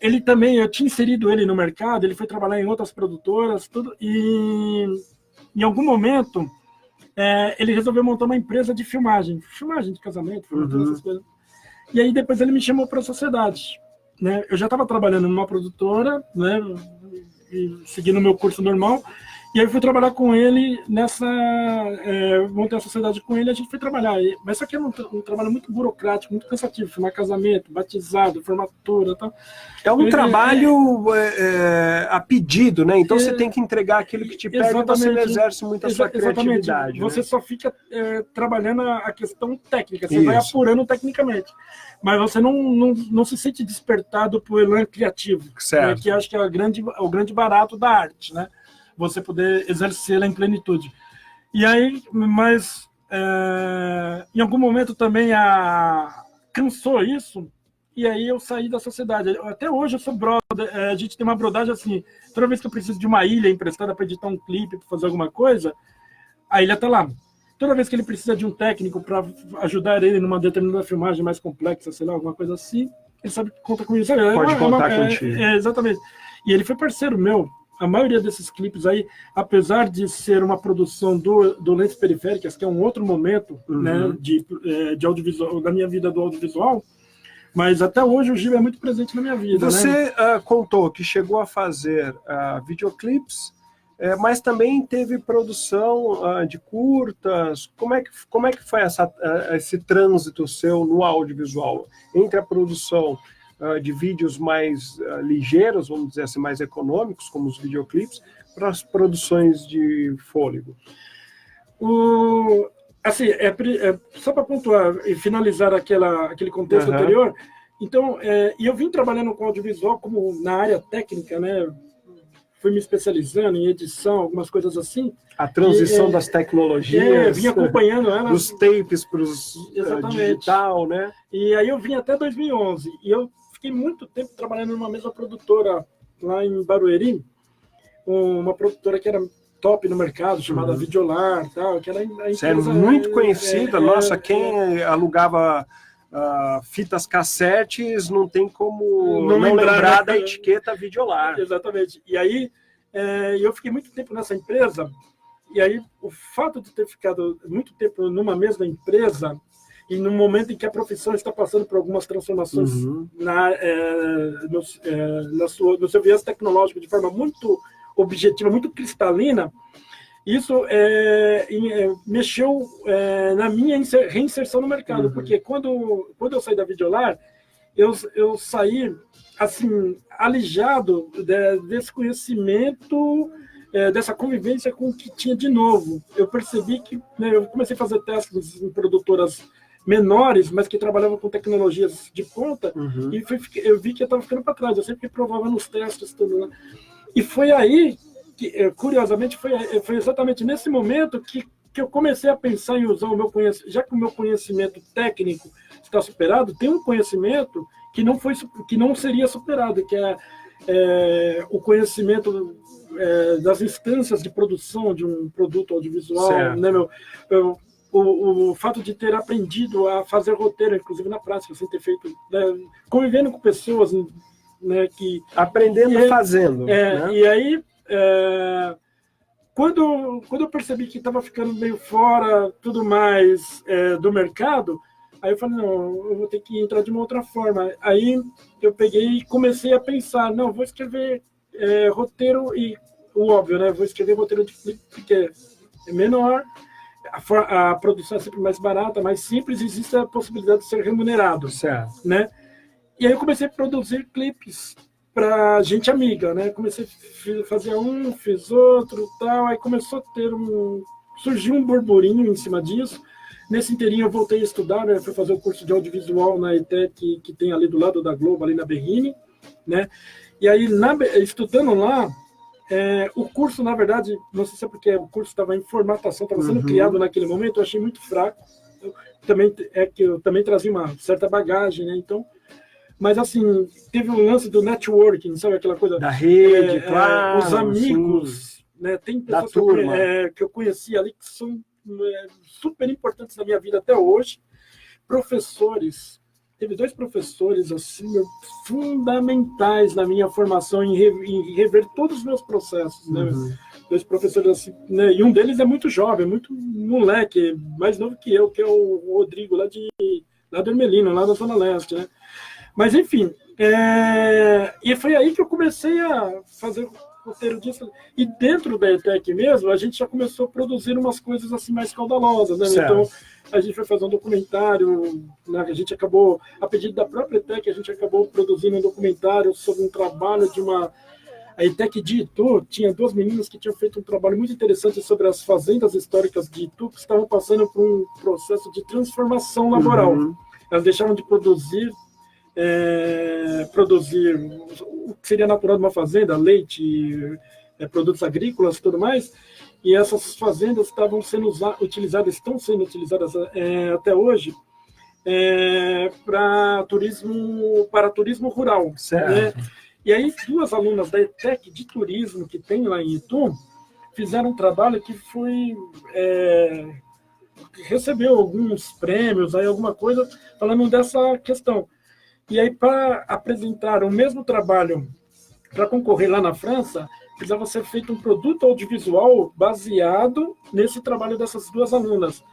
Ele também, eu tinha inserido ele no mercado, ele foi trabalhar em outras produtoras, tudo, e em algum momento ele resolveu montar uma empresa de filmagem de casamento, essas coisas. E aí depois ele me chamou para a sociedade, né? Eu já estava trabalhando numa produtora, né? E seguindo o meu curso normal. E aí eu fui trabalhar com ele montei a sociedade com ele, a gente foi trabalhar. Mas isso aqui é um trabalho muito burocrático, muito cansativo, filmar casamento, batizado, formatura e tal. É um trabalho a pedido, né? Então você tem que entregar aquilo que te pede e você não exerce muito a sua criatividade. Você só fica trabalhando a questão técnica, você isso. vai apurando tecnicamente. Mas você não se sente despertado por elan criativo, né? Que acho que é o grande barato da arte, né? Você poder exercê-la em plenitude. E aí, mas em algum momento também cansou isso, e aí eu saí da sociedade. Até hoje eu sou brother, a gente tem uma brodagem assim, toda vez que eu preciso de uma ilha emprestada para editar um clipe, para fazer alguma coisa, a ilha está lá. Toda vez que ele precisa de um técnico para ajudar ele numa determinada filmagem mais complexa, sei lá, alguma coisa assim, ele sabe que conta com isso. Pode contar contigo. Exatamente. E ele foi parceiro meu. A maioria desses clipes aí, apesar de ser uma produção do Lentes Periféricas, que é um outro momento né, de audiovisual, da minha vida do audiovisual, mas até hoje o Gil é muito presente na minha vida. Você contou que chegou a fazer videoclipes, mas também teve produção de curtas. Como é que foi esse trânsito seu no audiovisual? Entre a produção de vídeos mais ligeiros, vamos dizer assim, mais econômicos, como os videoclipes, para as produções de fôlego? Assim, só para pontuar e finalizar aquele contexto anterior, então, eu vim trabalhando com audiovisual como na área técnica, né? Fui me especializando em edição, algumas coisas assim. A transição das tecnologias. Vim acompanhando ela. Dos tapes para os digital, né? E aí eu vim até 2011. E eu fiquei muito tempo trabalhando numa mesma produtora lá em Barueri, uma produtora que era top no mercado, chamada Videolar, tal, que era a empresa, você é muito conhecida. Nossa, quem alugava fitas cassetes não tem como não lembrar da etiqueta Videolar. Exatamente. E aí eu fiquei muito tempo nessa empresa, e aí o fato de ter ficado muito tempo numa mesma empresa, e no momento em que a profissão está passando por algumas transformações no seu viés tecnológico de forma muito objetiva, muito cristalina, isso mexeu na minha reinserção no mercado, porque quando eu saí da Videolar, eu saí assim, alijado desse conhecimento, dessa convivência com o que tinha de novo. Eu percebi que eu comecei a fazer testes em produtoras menores, mas que trabalhavam com tecnologias de ponta, e eu vi que eu estava ficando para trás. Eu sempre provava nos testes, tudo, né? E foi aí que, curiosamente, foi exatamente nesse momento que eu comecei a pensar em usar o meu conhecimento, já que o meu conhecimento técnico está superado, tem um conhecimento que não seria superado, que é o conhecimento das instâncias de produção de um produto audiovisual, né, o fato de ter aprendido a fazer roteiro, inclusive na prática, sem ter feito, convivendo com pessoas, né, que aprendendo fazendo. Né? E aí, quando eu percebi que estava ficando meio fora, tudo mais do mercado, Aí eu falei, não, eu vou ter que entrar de uma outra forma. Aí eu peguei e comecei a pensar, não, vou escrever roteiro e o óbvio, né? Vou escrever roteiro de clipe porque é menor, a produção é sempre mais barata, mais simples, e existe a possibilidade de ser remunerado, Certo. né? E aí eu comecei a produzir clipes para gente amiga, né? Comecei a fazer um, fiz outro, tal, aí começou a ter surgiu um burburinho em cima disso. Nesse inteirinho eu voltei a estudar, né? Fui fazer o curso de audiovisual na ETEC, que tem ali do lado da Globo, ali na Berrini, né? E aí, estudando lá, o curso, na verdade, não sei se é porque o curso estava em formatação, estava sendo criado naquele momento, eu achei muito fraco. Eu também trazia uma certa bagagem, né? Então, mas assim, teve um lance do networking, sabe aquela coisa? Da rede, claro. Os amigos, né? Tem pessoas que eu conheci ali que são super importantes na minha vida até hoje. Professores, teve 2 professores assim, fundamentais na minha formação em rever todos os meus processos, né? 2 professores assim, né? E um deles é muito jovem, muito moleque, mais novo que eu, que é o Rodrigo, lá do Ermelino, lá da Zona Leste, né? Mas enfim, e foi aí que eu comecei a fazer roteiro disso. E dentro da ETEC mesmo, a gente já começou a produzir umas coisas assim mais caudalosas, né? Certo. Então, a gente foi fazer um documentário, né? A gente acabou, a pedido da própria ETEC, a gente acabou produzindo um documentário sobre um trabalho de a ETEC de Itu. Tinha 2 meninas que tinham feito um trabalho muito interessante sobre as fazendas históricas de Itu, que estavam passando por um processo de transformação laboral. Elas deixaram de produzir o que seria natural de uma fazenda, leite, produtos agrícolas e tudo mais, e essas fazendas estavam sendo estão sendo utilizadas até hoje para turismo rural. Certo. Né? E aí 2 alunas da ETEC de turismo que tem lá em Itu fizeram um trabalho que foi recebeu alguns prêmios, aí alguma coisa falando dessa questão. E aí, para apresentar o mesmo trabalho para concorrer lá na França, precisava ser feito um produto audiovisual baseado nesse trabalho dessas 2 alunas.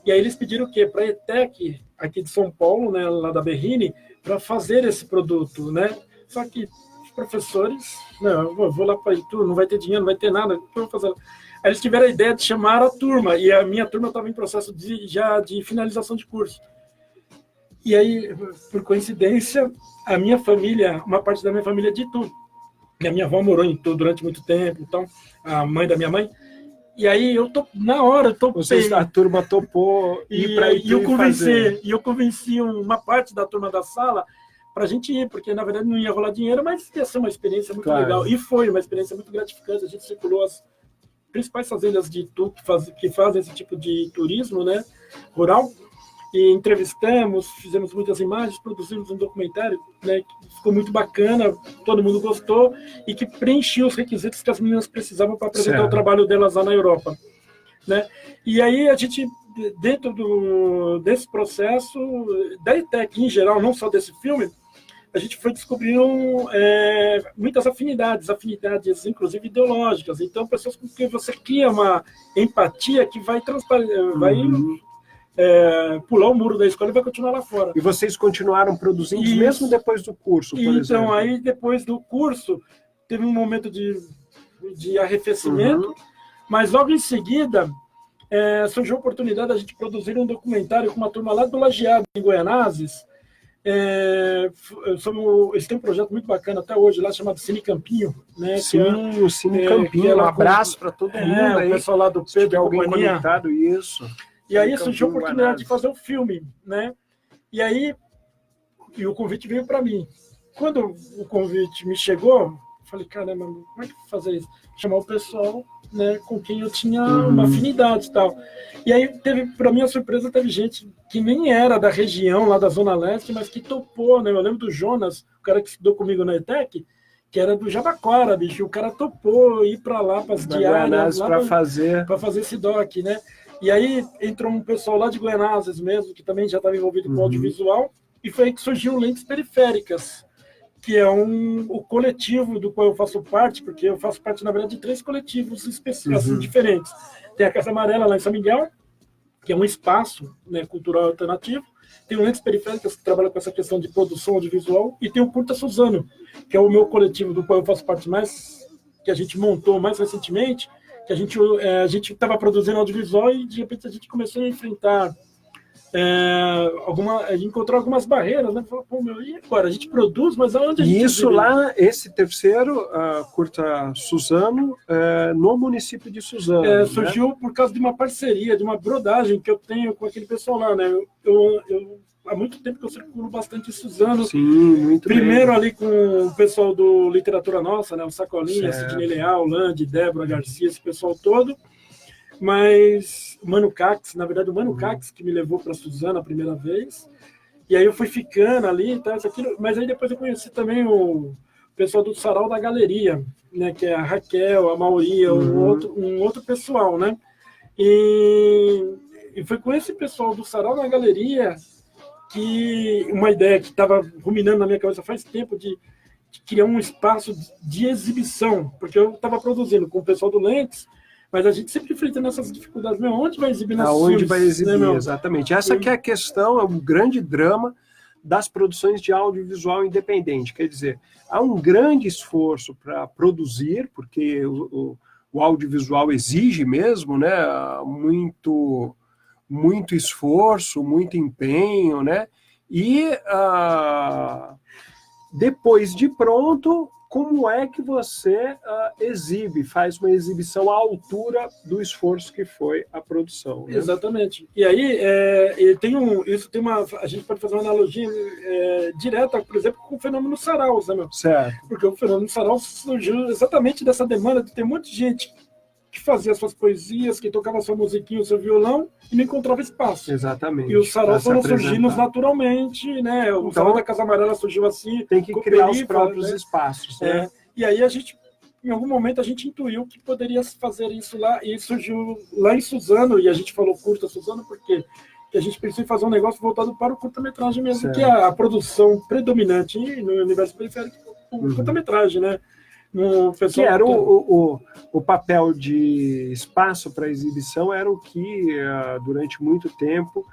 E aí eles pediram o quê? Para a ETEC, aqui de São Paulo, né, lá da Berrini, para fazer esse produto, né? Só que os professores, não, eu vou lá para Itu, não vai ter dinheiro, não vai ter nada, o que eu vou fazer? Aí eles tiveram a ideia de chamar a turma, e a minha turma estava em processo já de finalização de curso. E aí, por coincidência, a minha família, uma parte da minha família é de Itu. A minha avó morou em Itu durante muito tempo, então, a mãe da minha mãe. E aí, na hora, eu topei. A turma topou ir para Itu e eu convenci uma parte da turma da sala para a gente ir, porque, na verdade, não ia rolar dinheiro, mas ia ser uma experiência muito legal. E foi uma experiência muito gratificante. A gente circulou as principais fazendas de Itu que fazem esse tipo de turismo, né, rural. E entrevistamos, fizemos muitas imagens, produzimos um documentário, né, que ficou muito bacana, todo mundo gostou, e que preenchia os requisitos que as meninas precisavam para apresentar o trabalho delas lá na Europa. Né? E aí a gente, dentro desse processo, da ETEC em geral, não só desse filme, a gente foi descobrindo muitas afinidades inclusive ideológicas. Então, pessoas com quem você cria uma empatia que vai pular o muro da escola e vai continuar lá fora. E vocês continuaram produzindo mesmo depois do curso, por exemplo? Então, aí depois do curso, teve um momento de arrefecimento, mas logo em seguida surgiu a oportunidade de a gente produzir um documentário com uma turma lá do Lajeado, em Goianazes. Eles têm um projeto muito bacana até hoje lá, chamado Cine Campinho. Né? Sim, o Cine Campinho. Um abraço para todo mundo aí. O pessoal lá do Pedro, alguém conectado, isso. E aí surgiu a oportunidade de fazer um filme, né? E aí o convite veio para mim. Quando o convite me chegou, eu falei, caramba, como é que eu vou fazer isso? Chamar o pessoal, né, com quem eu tinha uma afinidade e tal. E aí para minha surpresa, teve gente que nem era da região lá da Zona Leste, mas que topou, né? Eu lembro do Jonas, o cara que estudou comigo na ETEC, que era do Jabaquara, bicho. O cara topou ir para lá, para as diárias, para fazer esse doc, né? E aí entrou um pessoal lá de Goianazes mesmo, que também já estava envolvido com audiovisual, e foi aí que surgiu o Lentes Periféricas, que é o coletivo do qual eu faço parte, porque eu faço parte, na verdade, de 3 coletivos específicos, diferentes. Tem a Casa Amarela lá em São Miguel, que é um espaço, né, cultural alternativo. Tem o Lentes Periféricas, que trabalha com essa questão de produção audiovisual, e tem o Curta Suzano, que é o meu coletivo do qual eu faço parte mais, que a gente montou mais recentemente, que a gente estava produzindo audiovisual e de repente a gente começou a enfrentar encontrou algumas barreiras, né? Falou, pô, meu, e agora? A gente produz, mas aonde a gente... E isso lá, esse terceiro, Curta Suzano, no município de Suzano. Surgiu, né? Por causa de uma parceria, de uma brodagem que eu tenho com aquele pessoal lá, né? Há muito tempo que eu circulo bastante em Suzano. Sim, muito Primeiro bem. Ali com o pessoal do Literatura Nossa, né? O Sacolinha, Sidney Leal, Lande, Débora Garcia, esse pessoal todo. Mas o Mano Cax, na verdade, o Mano Cax que me levou para Suzano a primeira vez. E aí eu fui ficando ali, tá, isso, aquilo, mas aí depois eu conheci também o pessoal do Sarau da Galeria, né, que é a Raquel, a Mauria, um outro pessoal, né? E foi com esse pessoal do Sarau da Galeria que uma ideia que estava ruminando na minha cabeça faz tempo de criar um espaço de exibição, porque eu estava produzindo com o pessoal do Lentes, mas a gente sempre enfrentando essas dificuldades. Meu, onde vai exibir nossos filmes? Aonde vai exibir, né, exatamente. Essa que é a questão, é um grande drama das produções de audiovisual independente. Quer dizer, há um grande esforço para produzir, porque o audiovisual exige mesmo, né, muito esforço, muito empenho, né? E depois de pronto, como é que você exibe, faz uma exibição à altura do esforço que foi a produção? Né? Exatamente. E aí, a gente pode fazer uma analogia direta, por exemplo, com o fenômeno Saraus, né, meu? Certo. Porque o fenômeno Saraus surgiu exatamente dessa demanda de ter um monte de gente que fazia suas poesias, que tocava sua musiquinha, o seu violão, e não encontrava espaço. Exatamente. E os Saraus foram surgindo naturalmente, né? O Sarau da Casa Amarela surgiu assim. Tem que criar os próprios espaços. Né? E aí em algum momento a gente intuiu que poderia fazer isso lá, e surgiu lá em Suzano, e a gente falou Curta Suzano, porque a gente pensou em fazer um negócio voltado para o curta-metragem mesmo, certo. Que é a produção predominante no universo periférico, o curta-metragem, né? Que era o papel de espaço para exibição, era o que durante muito tempo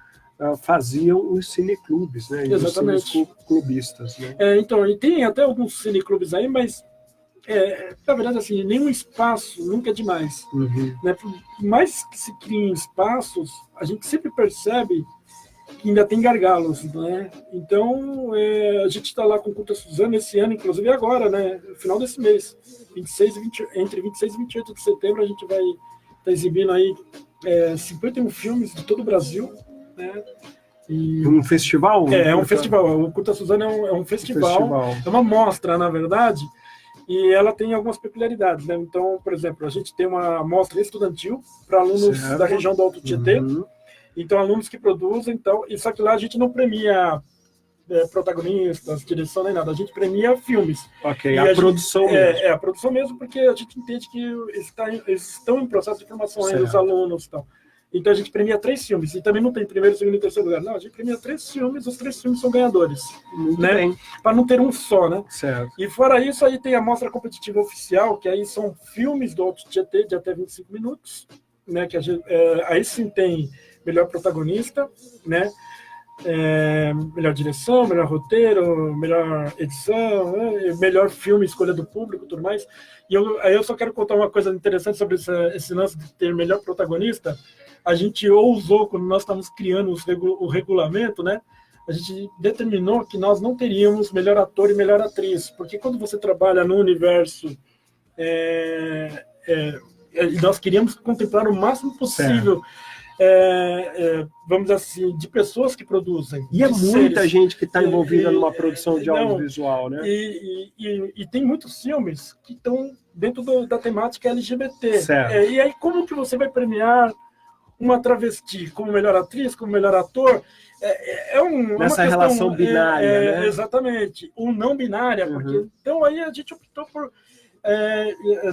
faziam os cineclubes, né? Exatamente. Os clubistas. Né? Então, e tem até alguns cineclubes aí, mas na verdade, assim, nenhum espaço nunca é demais. Né? Por mais que se criem espaços, a gente sempre percebe que ainda tem gargalos, né? Então, a gente está lá com o Curta Suzano esse ano, inclusive agora, né? No final desse mês, entre 26 e 28 de setembro, a gente vai estar exibindo aí 51 filmes de todo o Brasil, né? E um festival? É um festival. O Curta Suzano é um festival, é uma mostra, na verdade, e ela tem algumas peculiaridades, né? Então, por exemplo, a gente tem uma mostra estudantil para alunos da região do Alto Tietê. Então, alunos que produzem, então, e só que lá a gente não premia protagonistas, direção, nem nada, a gente premia filmes. Ok, a produção mesmo. A produção mesmo, porque a gente entende que eles estão em processo de formação ainda, os alunos e tal. Então a gente premia 3 filmes, e também não tem primeiro, segundo e terceiro lugar. Não, a gente premia 3 filmes, os 3 filmes são ganhadores. Muito né? bem. Para não ter um só, né? Certo. E fora isso, aí tem a mostra competitiva oficial, que aí são filmes do Alto Tietê de até 25 minutos, né? Que aí sim tem melhor protagonista, né? Melhor direção, melhor roteiro, melhor edição, né? Melhor filme, escolha do público, tudo mais. E aí eu só quero contar uma coisa interessante sobre esse lance de ter melhor protagonista. A gente ousou, quando nós estávamos criando o regulamento, né? A gente determinou que nós não teríamos melhor ator e melhor atriz, porque quando você trabalha no universo, nós queríamos contemplar o máximo possível, vamos dizer assim, de pessoas que produzem. E é muita gente que está envolvida numa produção de audiovisual, né? E tem muitos filmes que estão dentro da temática LGBT. Certo. E aí, como que você vai premiar uma travesti como melhor atriz, como melhor ator? Nessa relação binária, né? Exatamente. Ou não binária. Porque, então, aí a gente optou por...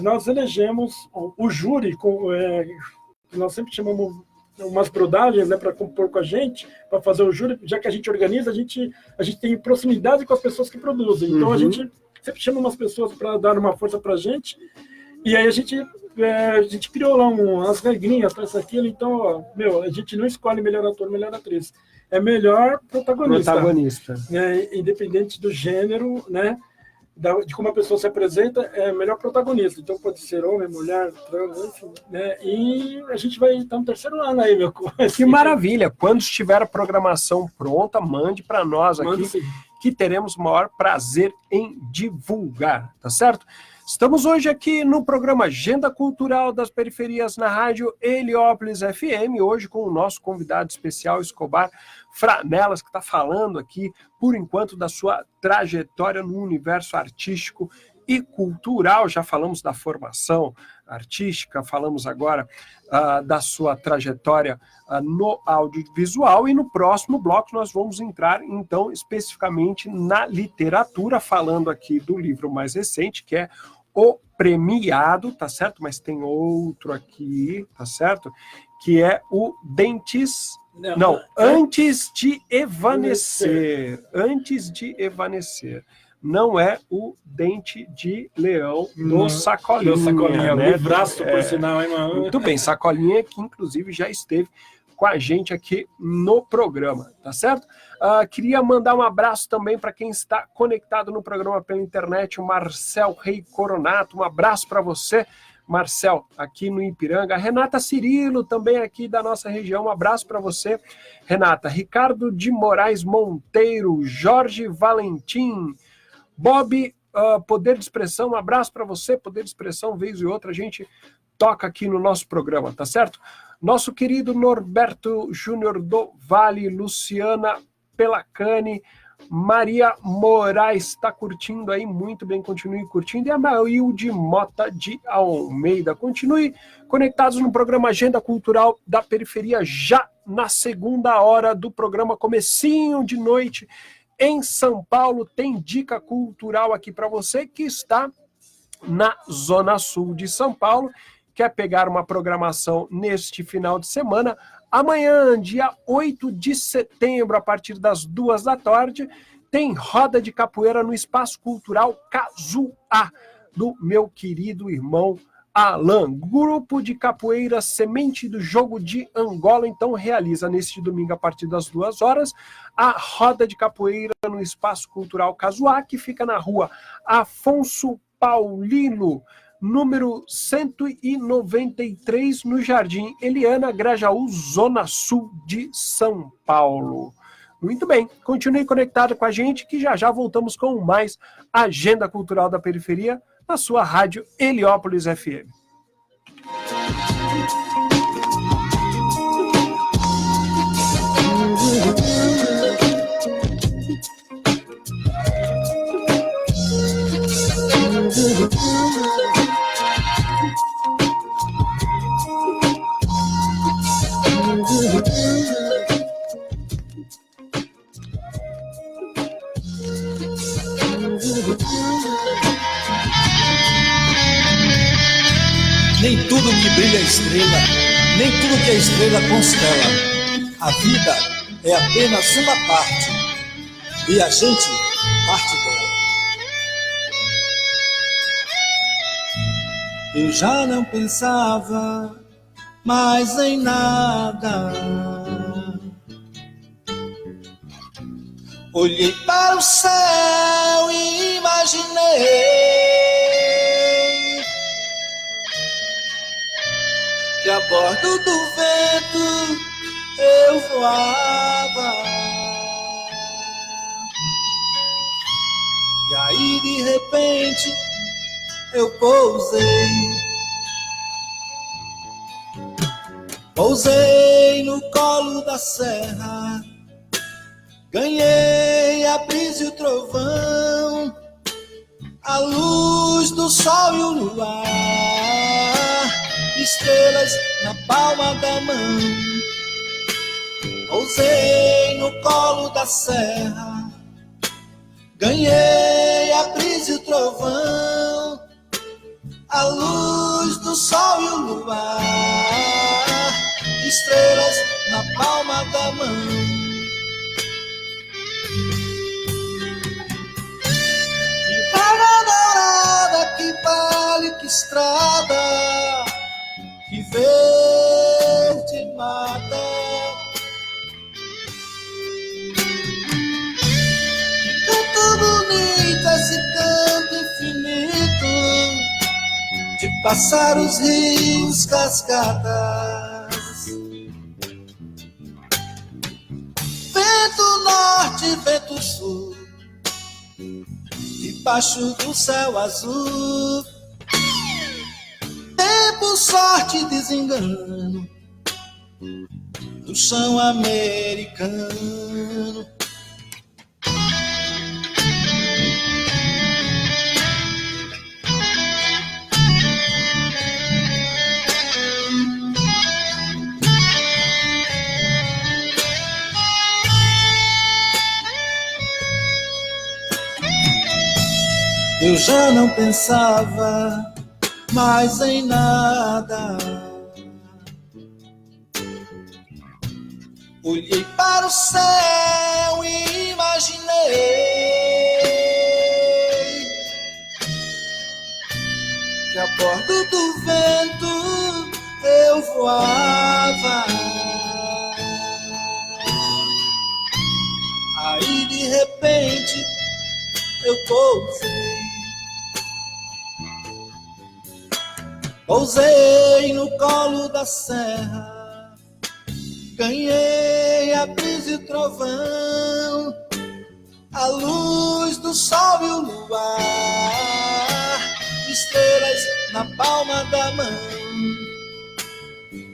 nós elegemos o júri, que nós sempre chamamos umas brodagens, né, para compor com a gente, para fazer o júri, já que a gente organiza, a gente tem proximidade com as pessoas que produzem. Então, a gente sempre chama umas pessoas para dar uma força para a gente. E aí a gente criou lá umas regrinhas para isso, aquilo, então, ó, a gente não escolhe melhor ator, melhor atriz. É melhor protagonista. Independente do gênero, né? De como a pessoa se apresenta, é melhor protagonista. Então pode ser homem, mulher, trans, enfim, né? E a gente vai estar no 3º ano aí, meu. Que maravilha! Quando estiver a programação pronta, mande para nós aqui, sim, que teremos o maior prazer em divulgar, tá certo? Estamos hoje aqui no programa Agenda Cultural das Periferias na rádio Heliópolis FM, hoje com o nosso convidado especial, Escobar Franelas, que está falando aqui, por enquanto, da sua trajetória no universo artístico e cultural. Já falamos da formação artística, falamos agora da sua trajetória no audiovisual, e no próximo bloco nós vamos entrar, então, especificamente na literatura, falando aqui do livro mais recente, que é O Premiado, tá certo? Mas tem outro aqui, tá certo? Que é o Dentes... Não, Antes de Evanecer. Antes de Evanecer. Não é o Dente de Leão do Sacolinha. Do Sacolinha, né? Livraço, por sinal, hein, mano? Muito bem, Sacolinha, que inclusive já esteve com a gente aqui no programa, tá certo? Queria mandar um abraço também para quem está conectado no programa pela internet, o Marcel Rei Coronato. Um abraço para você, Marcel, aqui no Ipiranga. A Renata Cirilo, também aqui da nossa região. Um abraço para você, Renata. Ricardo de Moraes Monteiro, Jorge Valentim, Bob, Poder de Expressão. Um abraço para você, Poder de Expressão, vez e outra a gente toca aqui no nosso programa, tá certo? Nosso querido Norberto Júnior do Vale, Luciana Pelacani, Maria Moraes está curtindo aí, muito bem, continue curtindo, e a Maílde Mota de Almeida. Continue conectados no programa Agenda Cultural da Periferia, já na segunda hora do programa, comecinho de noite em São Paulo. Tem dica cultural aqui para você que está na Zona Sul de São Paulo, quer pegar uma programação neste final de semana. Amanhã, dia 8 de setembro, a partir das 2 da tarde, tem roda de capoeira no Espaço Cultural Casuá, do meu querido irmão Alan. Grupo de capoeira Semente do Jogo de Angola, então, realiza neste domingo, a partir das 2 horas, a roda de capoeira no Espaço Cultural Casuá, que fica na rua Afonso Paulino, número 193, no Jardim Eliana, Grajaú, Zona Sul de São Paulo. Muito bem, continue conectado com a gente, que já já voltamos com mais Agenda Cultural da Periferia, na sua rádio Heliópolis FM. Nem tudo que brilha é estrela, nem tudo que é estrela constela. A vida é apenas uma parte, e a gente parte dela. Eu já não pensava mais em nada. Olhei para o céu e imaginei que a bordo do vento eu voava. E aí de repente eu pousei no colo da serra, ganhei a brisa e o trovão, a luz do sol e o luar, estrelas na palma da mão. Pousei no colo da serra, ganhei a brisa e o trovão, a luz do sol e o luar, estrelas na palma da mão. Que vaga dourada, que vale, que estrada, estrada que verde mata. Que canto bonito esse canto infinito de pássaros, rios, cascadas. Vento norte, vento sul, debaixo do céu azul. Tempo, sorte, desengano do chão americano. Eu já não pensava mais em nada. Olhei para o céu e imaginei que a bordo do vento eu voava. Aí de repente eu pousei no colo da serra, ganhei a brisa e o trovão, a luz do sol e o luar, estrelas na palma da mão.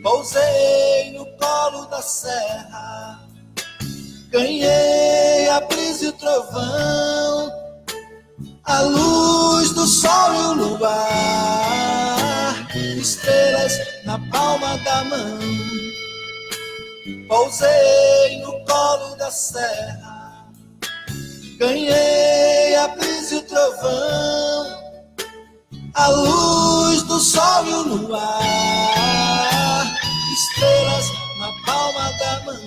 Pousei no colo da serra, ganhei a brisa e o trovão, a luz do sol e o luar, estrelas na palma da mão. Pousei no colo da serra, ganhei a brisa e o trovão, a luz do sol e o luar, estrelas na palma da mão.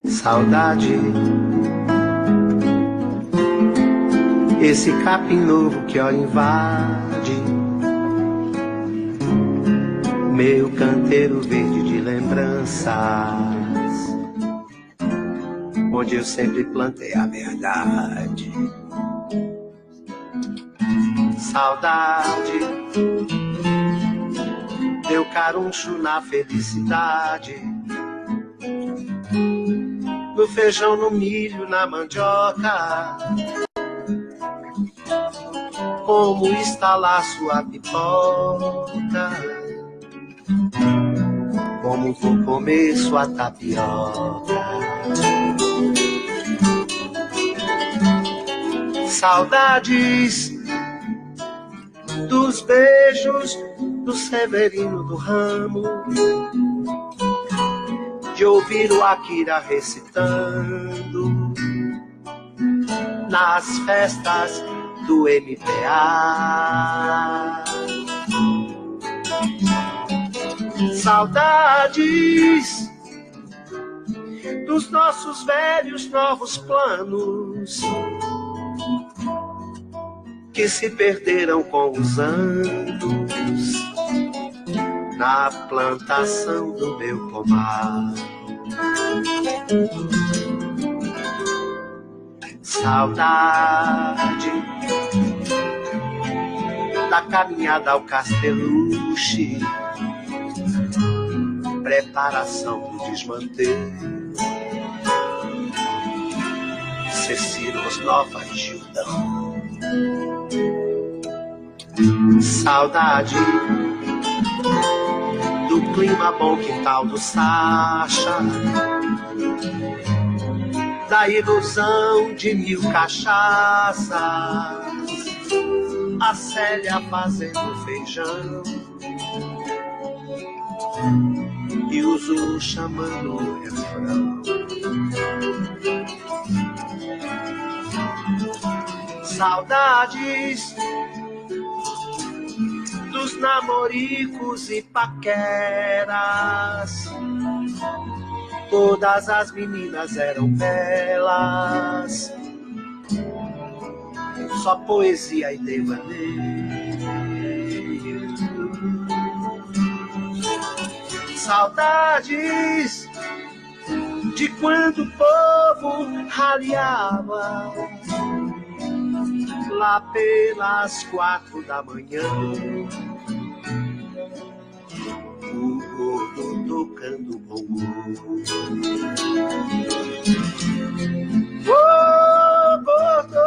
Saudade, esse capim novo que ora invade meu canteiro verde de lembranças, onde eu sempre plantei a verdade. Saudade, meu caruncho na felicidade, no feijão, no milho, na mandioca, como está lá sua pipoca, como vou comer sua tapioca. Saudades dos beijos do Severino do Ramo, de ouvir o Akira recitando nas festas do MPA. Saudades dos nossos velhos novos planos que se perderam com os anos na plantação do meu pomar. Saudade da caminhada ao Casteluche, preparação do desmanteiro, Cecilos Nova Gildão. Saudade do clima bom quintal do Sacha, da ilusão de 1000 cachaças, a Célia fazendo feijão e o Zulu chamando o refrão. Saudades muitos namoricos e paqueras. Todas as meninas eram belas, só poesia e devaneio. Saudades de quando o povo ralhava lá pelas 4 da manhã, o gordo tocando bongo. Ô gordo,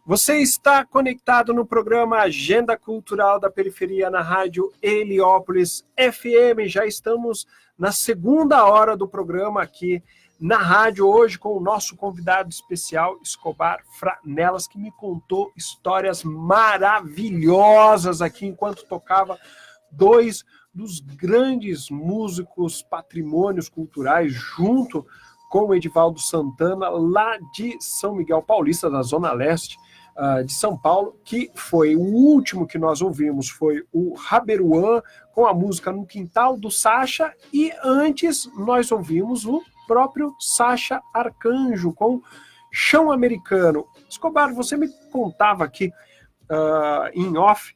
Você está conectado no programa Agenda Cultural da Periferia na rádio Heliópolis FM. Já estamos na segunda hora do programa aqui na rádio, hoje com o nosso convidado especial, Escobar Franelas, que me contou histórias maravilhosas aqui enquanto tocava dois dos grandes músicos patrimônios culturais, junto com o Edivaldo Santana, lá de São Miguel Paulista, da Zona Leste de São Paulo, que foi o último que nós ouvimos, foi o Raberuan, com a música No Quintal do Sacha, e antes nós ouvimos o próprio Sacha Arcanjo, com Chão Americano. Escobar, você me contava aqui, em off,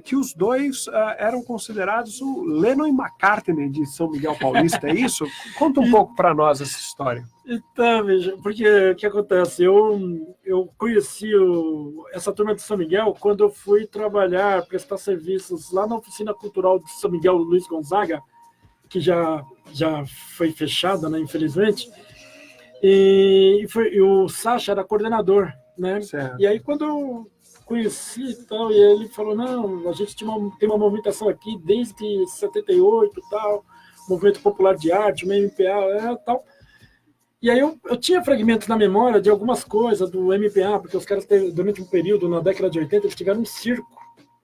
que os dois eram considerados o Lennon e McCartney de São Miguel Paulista, é isso? Conta um pouco para nós essa história. Então, veja, porque o que acontece? Eu conheci essa turma de São Miguel quando eu fui trabalhar, prestar serviços lá na Oficina Cultural de São Miguel Luiz Gonzaga, que já foi fechada, né, infelizmente, e o Sacha era coordenador, né? Certo. E aí quando eu conheci e tal, e ele falou, não, a gente tem uma movimentação aqui desde 78 e tal, Movimento Popular de Arte, o MPA e tal. E aí eu tinha fragmentos na memória de algumas coisas do MPA, porque os caras, durante um período, na década de 80, eles tiveram um circo,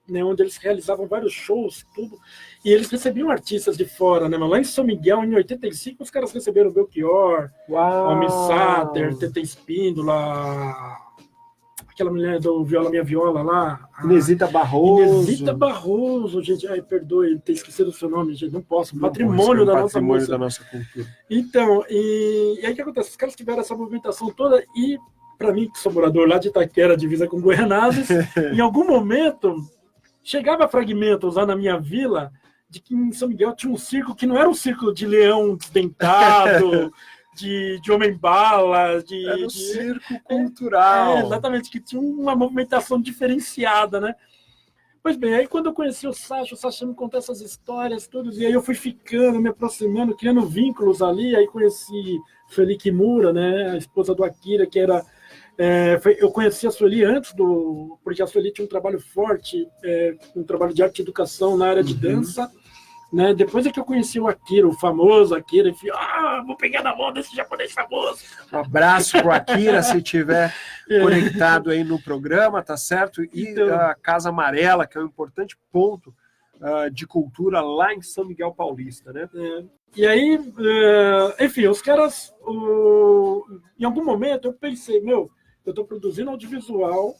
né, onde eles realizavam vários shows, tudo, e eles recebiam artistas de fora, né, mas lá em São Miguel, em 85, os caras receberam Belchior, Almir Sater, Tete Espíndola, aquela mulher do Viola Minha Viola lá. Inesita Barroso. Inesita Barroso, gente. Ai, perdoe, ter esquecido o seu nome, gente. Não posso. Patrimônio da nossa música. Da nossa cultura. Então, e aí o que acontece? Os caras tiveram essa movimentação toda e, para mim, que sou morador lá de Itaquera, divisa com Goianazes, em algum momento, chegava fragmentos lá na minha vila de que em São Miguel tinha um circo que não era um circo de leão desdentado, de homem-bala, era um circo cultural. Exatamente, que tinha uma movimentação diferenciada, né? Pois bem, aí quando eu conheci o Sacha me contou essas histórias todas, e aí eu fui ficando, me aproximando, criando vínculos ali, aí conheci Sueli Kimura, né, a esposa do Akira, que era... eu conheci a Sueli antes porque a Sueli tinha um trabalho forte, um trabalho de arte e educação na área de dança, né? Depois é que eu conheci o Akira, o famoso Akira, e falei, vou pegar na mão desse japonês famoso. Um abraço pro Akira, se estiver conectado aí no programa, tá certo? E então, a Casa Amarela, que é um importante ponto de cultura lá em São Miguel Paulista, né? E aí, enfim, os caras, em algum momento eu pensei, eu estou produzindo audiovisual,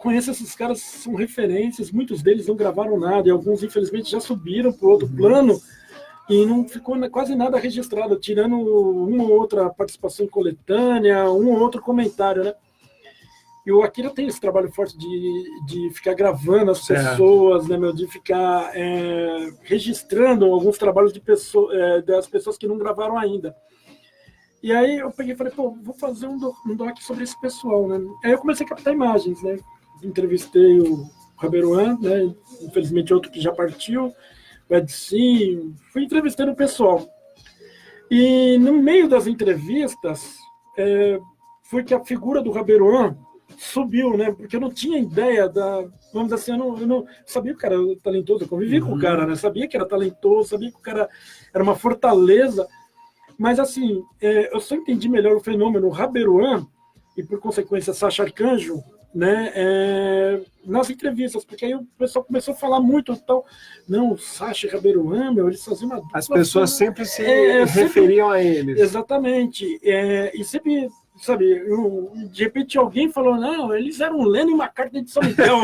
conheço esses caras, são referências, muitos deles não gravaram nada, e alguns, infelizmente, já subiram para o outro plano, e não ficou quase nada registrado, tirando uma ou outra participação em coletânea, um ou outro comentário, né? E o Akira tem esse trabalho forte de ficar gravando as pessoas, né, de ficar registrando alguns trabalhos das pessoas que não gravaram ainda. E aí eu peguei e falei, vou fazer um doc sobre esse pessoal, né? Aí eu comecei a captar imagens, né? Entrevistei o Raberuan, né? Infelizmente outro que já partiu, o Edson, fui entrevistando o pessoal. E no meio das entrevistas, foi que a figura do Rabeiroan subiu, né? Porque eu não tinha ideia vamos dizer assim, eu não sabia que o cara era talentoso, eu convivi com o cara, né? Sabia que era talentoso, sabia que o cara era uma fortaleza, mas assim, eu só entendi melhor o fenômeno Rabeiroan e por consequência Sacha Arcanjo, né? Nas entrevistas, porque aí o pessoal começou a falar muito tal, não, o Sacha e Rabeiroan, eles faziam uma dupla, As pessoas sempre se referiam a eles. Exatamente, e sempre, sabe, de repente alguém falou, não, eles eram Lennon e McCartney de São Miguel.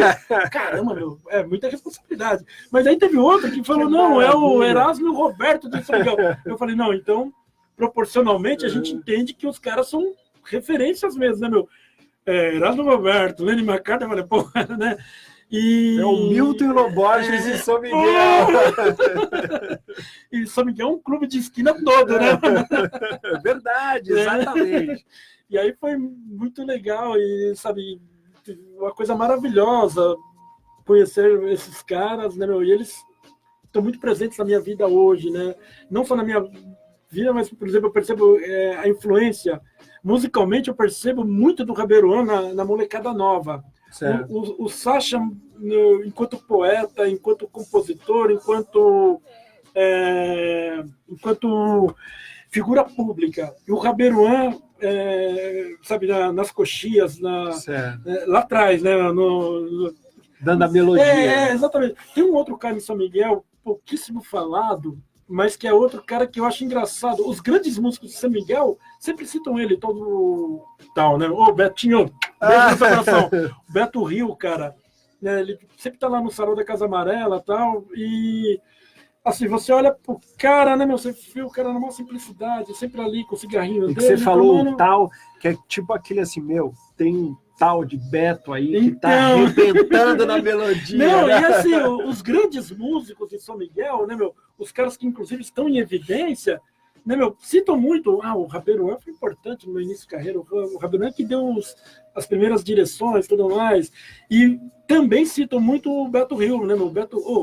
Caramba, meu, muita responsabilidade. Mas aí teve outro que falou, não, é o Erasmo e o Roberto de São Miguel. Eu falei, não, então, proporcionalmente, a gente entende que os caras são referências mesmo, né, meu? Erasmo e Roberto, Lennon e McCartney, eu falei, pô, né? E... É o Milton e Loborges e São Miguel. E São Miguel é um clube de esquina todo, né? Verdade, exatamente. E aí foi muito legal e, sabe, uma coisa maravilhosa conhecer esses caras, né, meu? E eles estão muito presentes na minha vida hoje, né? Não só na minha vida, mas, por exemplo, eu percebo a influência. Musicalmente, eu percebo muito do Rabeiroan na molecada nova. O Sacha, enquanto poeta, enquanto compositor, enquanto figura pública. E o Rabeiroan, sabe, nas coxias, lá atrás, né? Dando a melodia. Exatamente. Tem um outro cara em São Miguel, pouquíssimo falado, mas que é outro cara que eu acho engraçado. Os grandes músicos de São Miguel sempre citam ele, todo tal, né? Ô, Betinho, beijo no seu coração. O Beto Rio, cara, né? Ele sempre tá lá no Salão da Casa Amarela e tal, e assim, você olha pro cara, né, meu? Você vê o cara na maior simplicidade, sempre ali com o cigarrinho e dele. Você falou um tal, que é tipo aquele assim, meu, tem um tal de Beto aí que tá arrebentando na melodia. Não, e assim, os grandes músicos de São Miguel, né, meu? Os caras que inclusive estão em evidência, né, meu? Citam muito, o Rabeiroan foi importante no início de carreira, o Rabeiroan que deu as primeiras direções e tudo mais. E também citam muito o Beto Rio, né, meu?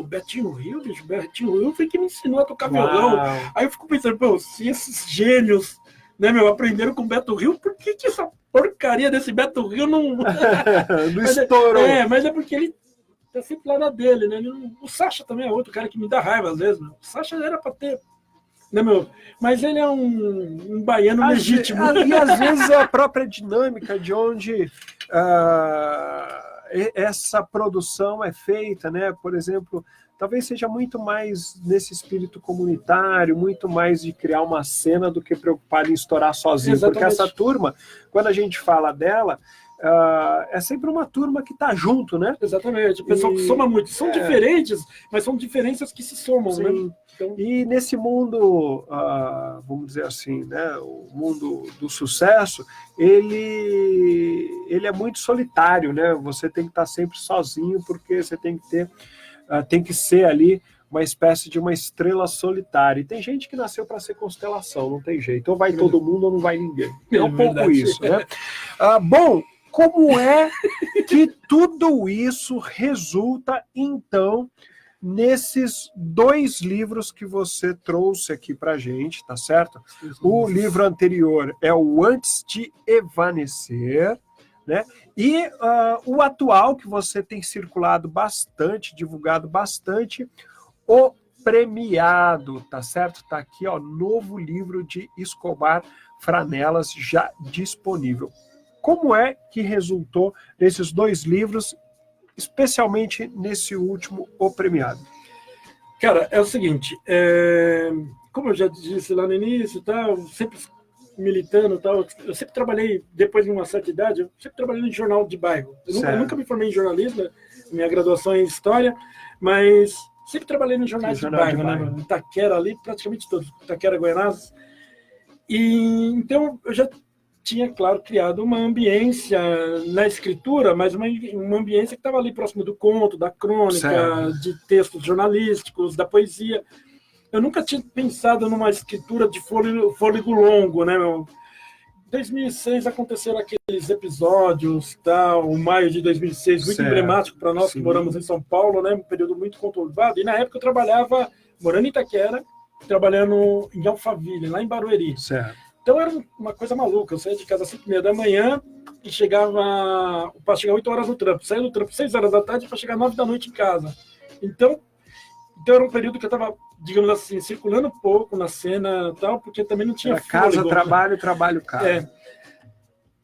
Betinho Rio, bicho, Betinho Rio foi que me ensinou a tocar violão. Aí eu fico pensando, pô, se esses gênios, né, meu, aprenderam com o Beto Rio, por que essa porcaria desse Beto Rio não... não estourou? Mas é porque ele tá sempre lá na dele, né? O Sacha também é outro cara que me dá raiva às vezes, meu. O Sacha era pra ter... Né, meu? Mas ele é um baiano legítimo. E às vezes a própria dinâmica de onde essa produção é feita, né? Por exemplo, talvez seja muito mais nesse espírito comunitário, muito mais de criar uma cena do que preocupado em estourar sozinho. Exatamente. Porque essa turma, quando a gente fala dela, é sempre uma turma que está junto, né? Exatamente. O pessoal que soma muito. São diferentes, mas são diferenças que se somam, sim, né? Então... E nesse mundo, vamos dizer assim, né, o mundo do sucesso, ele é muito solitário, né? Você tem que estar sempre sozinho, porque você tem que ser ali uma espécie de uma estrela solitária. E tem gente que nasceu para ser constelação, não tem jeito. Ou vai todo mundo ou não vai ninguém. É um pouco isso, né? Bom, como é que tudo isso resulta, então, nesses 2 livros que você trouxe aqui para a gente, tá certo? O livro anterior é o Antes de Evanescer, né? E o atual, que você tem circulado bastante, divulgado bastante, O Premiado, tá certo? Tá aqui, ó, novo livro de Escobar Franelas já disponível. Como é que resultou nesses 2 livros, especialmente nesse último, O Premiado? Cara, é o seguinte, como eu já disse lá no início, tá, sempre militando, tal, eu sempre trabalhei, depois de uma certa idade, eu sempre trabalhei em jornal de bairro. Eu nunca me formei em jornalismo, minha graduação é em História, mas sempre trabalhei nos jornais de bairro, né? No Itaquera ali, praticamente todos, Itaquera, Goianás. E então eu já tinha, claro, criado uma ambiência na escritura, mas uma ambiência que estava ali próximo do conto, da crônica, certo, de textos jornalísticos, da poesia. Eu nunca tinha pensado numa escritura de fôlego longo, né, meu? Em 2006 aconteceram aqueles episódios, tal, o maio de 2006, muito emblemático para nós, sim, que moramos em São Paulo, né, um período muito conturbado, e na época eu trabalhava morando em Itaquera, trabalhando em Alphaville, lá em Barueri. Certo. Então era uma coisa maluca. Eu saía de casa às 5h30 da manhã e chegava para chegar 8 horas no trampo. Saía do trampo 6 horas da tarde para chegar 9 da noite em casa. Então era um período que eu estava, digamos assim, circulando um pouco na cena e tal, porque também não tinha casa, fôlego, trabalho, trabalho, casa.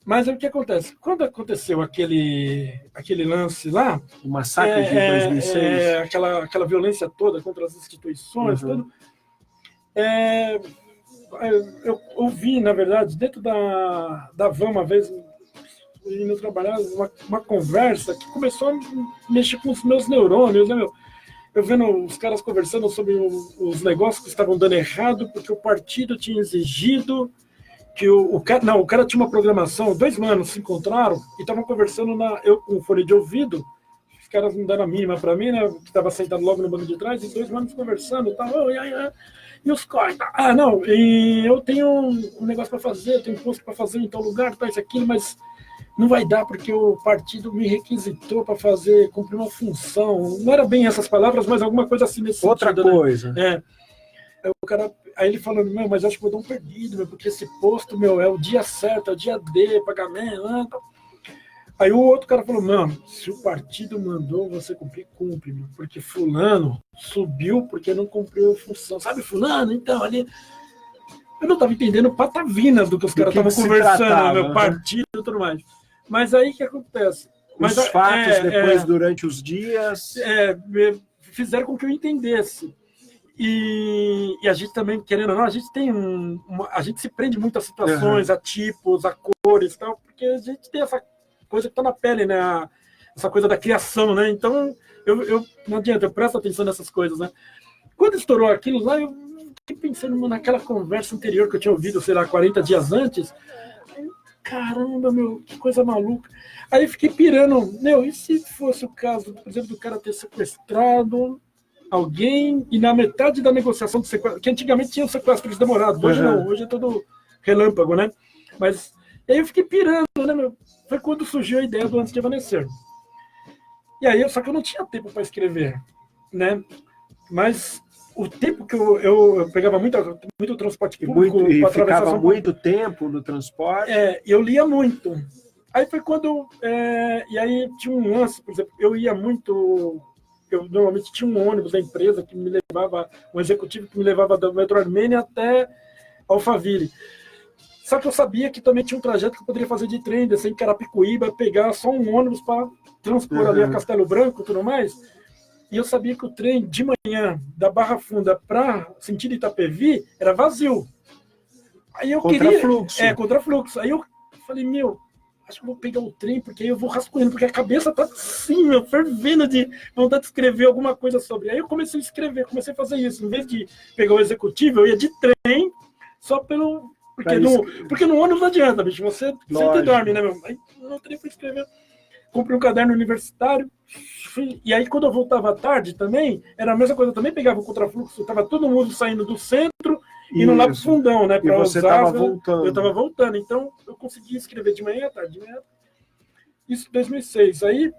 Mas aí o que acontece? Quando aconteceu aquele lance lá... O massacre de 2006. Aquela violência toda contra as instituições, tudo... eu ouvi, na verdade, dentro da van, uma vez, indo trabalhar, uma conversa que começou a mexer com os meus neurônios, né, meu? Eu vendo os caras conversando sobre os negócios que estavam dando errado, porque o partido tinha exigido que o cara tinha uma programação, 2 manos se encontraram e estavam conversando, eu com o fone de ouvido, os caras não deram a mínima para mim, né, que estava sentado logo no banco de trás, e 2 manos conversando, e os caras, não, e eu tenho um negócio para fazer, eu tenho um posto para fazer em tal lugar, isso, aquilo, mas não vai dar porque o partido me requisitou para cumprir uma função. Não era bem essas palavras, mas alguma coisa assim nesse Outra sentido. coisa. Né? O cara, aí ele falando, mas acho que vou dar um perdido, porque esse posto, é o dia certo, é o dia D, pagamento. Né? Aí o outro cara falou, se o partido mandou você cumprir, cumpre, porque fulano subiu porque não cumpriu a função. Sabe fulano? Então, ali... Eu não estava entendendo patavinas do que os caras estavam conversando, meu partido e tudo mais. Mas aí o que acontece? Os fatos depois, durante os dias... fizeram com que eu entendesse. E a gente também, querendo ou não, a gente tem a gente se prende muito a situações, a tipos, a cores e tal, porque a gente tem essa coisa que está na pele, né? Essa coisa da criação, né? Então, eu não adianta, eu presto atenção nessas coisas, né? Quando estourou aquilo lá, eu fiquei pensando naquela conversa anterior que eu tinha ouvido, sei lá, 40 dias antes. Caramba, que coisa maluca. Aí eu fiquei pirando, e se fosse o caso, por exemplo, do cara ter sequestrado alguém e na metade da negociação do sequestro, que antigamente tinha sequestros demorados, hoje não, hoje é todo relâmpago, né? Mas aí eu fiquei pirando, né, Foi quando surgiu a ideia do Antes de Evanescer. E aí, só que eu não tinha tempo para escrever, né? Mas o tempo que eu pegava muito transporte público, e ficava muito tempo no transporte. Eu lia muito. Aí foi quando... e aí tinha um lance, por exemplo, eu ia muito... Eu normalmente tinha um ônibus da empresa que me levava, um executivo que me levava da Metro Armênia até Alphaville. Só que eu sabia que também tinha um trajeto que eu poderia fazer de trem, descer em Carapicuíba, pegar só um ônibus para transpor ali a Castelo Branco e tudo mais. E eu sabia que o trem de manhã, da Barra Funda para sentido Itapevi, era vazio. Aí eu Contrafluxo. Contrafluxo. Aí eu falei, acho que eu vou pegar o trem, porque aí eu vou rascunhando, porque a cabeça tá assim, fervendo de vontade de escrever alguma coisa sobre. Aí eu comecei a escrever, comecei a fazer isso. Em vez de pegar o executivo, eu ia de trem, só pelo... Porque no ônibus não adianta, bicho, você sempre dorme, né, Aí no trem fui escrever. Comprei um caderno universitário, e aí quando eu voltava à tarde também, era a mesma coisa, também pegava o contrafluxo, estava todo mundo saindo do centro, indo lá pro fundão, né? E você estava voltando. Eu estava voltando, então eu conseguia escrever de manhã à tarde, de manhã. Isso em 2006. Aí,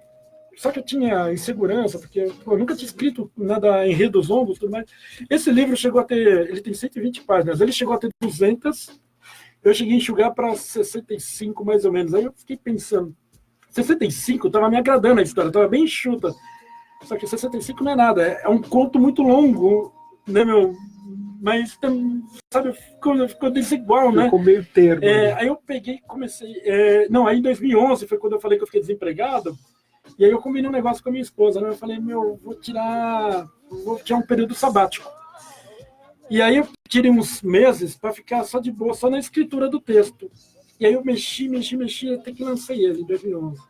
só que eu tinha insegurança, porque eu nunca tinha escrito nada em enredos longos, tudo mais. Esse livro chegou a ter, ele tem 120 páginas, ele chegou a ter 200, eu cheguei a enxugar para 65 mais ou menos. Aí eu fiquei pensando, 65 estava me agradando a história, estava bem enxuta. Só que 65 não é nada, é um conto muito longo, né, mas, sabe, ficou desigual, né? Ficou meio termo. Aí eu peguei e comecei... aí em 2011 foi quando eu falei que eu fiquei desempregado, e aí eu combinei um negócio com a minha esposa, né? Eu falei, vou tirar um período sabático. E aí eu tirei uns meses para ficar só de boa, só na escritura do texto. E aí eu mexi, até que lancei ele em 2011.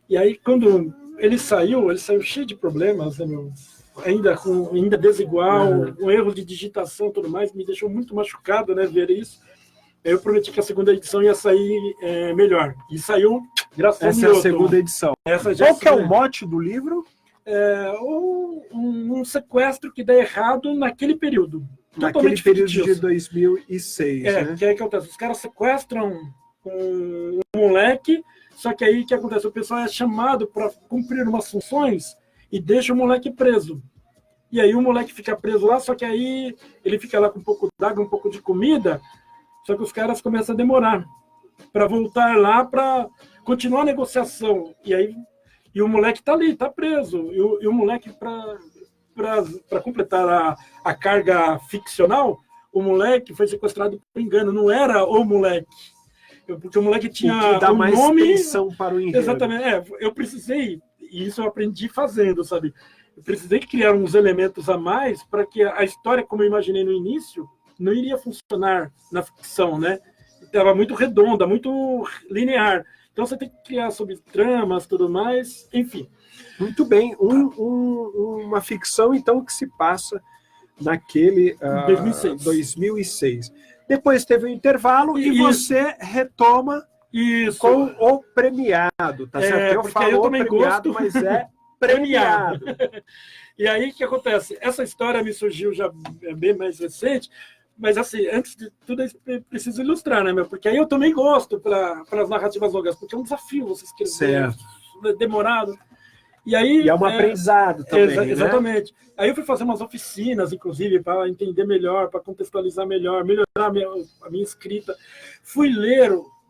E aí quando ele saiu cheio de problemas, né, ainda desigual, um erro de digitação e tudo mais, me deixou muito machucado, né, ver isso. Eu prometi que a segunda edição ia sair melhor. E saiu, graças a Deus. Essa é a segunda edição. Qual que é o mote do livro? Um sequestro que dá errado naquele período. Naquele período de 2006, né? Que acontece? Os caras sequestram um moleque, só que aí o que acontece? O pessoal é chamado para cumprir umas funções e deixa o moleque preso. E aí o moleque fica preso lá, só que aí ele fica lá com um pouco d'água, um pouco de comida, só que os caras começam a demorar para voltar lá para continuar a negociação. E o moleque tá ali, tá preso. E o moleque, para completar a carga ficcional, o moleque foi sequestrado por engano, não era o moleque. Porque o moleque tinha o que dá mais nome... tensão para o enredo. Exatamente. Eu precisei, e isso eu aprendi fazendo, sabe? Eu precisei criar uns elementos a mais para que a história, como eu imaginei no início, não iria funcionar na ficção, né? Estava muito redonda, muito linear. Então você tem que criar sobre tramas, tudo mais, enfim. Muito bem. Uma ficção, então, que se passa naquele 2006. Depois teve um intervalo e você retoma com o premiado, tá certo? Eu falo premiado, mas é premiado. E aí, o que acontece? Essa história me surgiu já bem mais recente, mas assim, antes de tudo, eu preciso ilustrar, né, meu? Porque aí eu também gosto para as narrativas longas, porque é um desafio você escrever, demorado. E aí, é um aprendizado também, exatamente. Né? Aí eu fui fazer umas oficinas, inclusive, para entender melhor, para contextualizar melhor, melhorar a minha escrita. Fui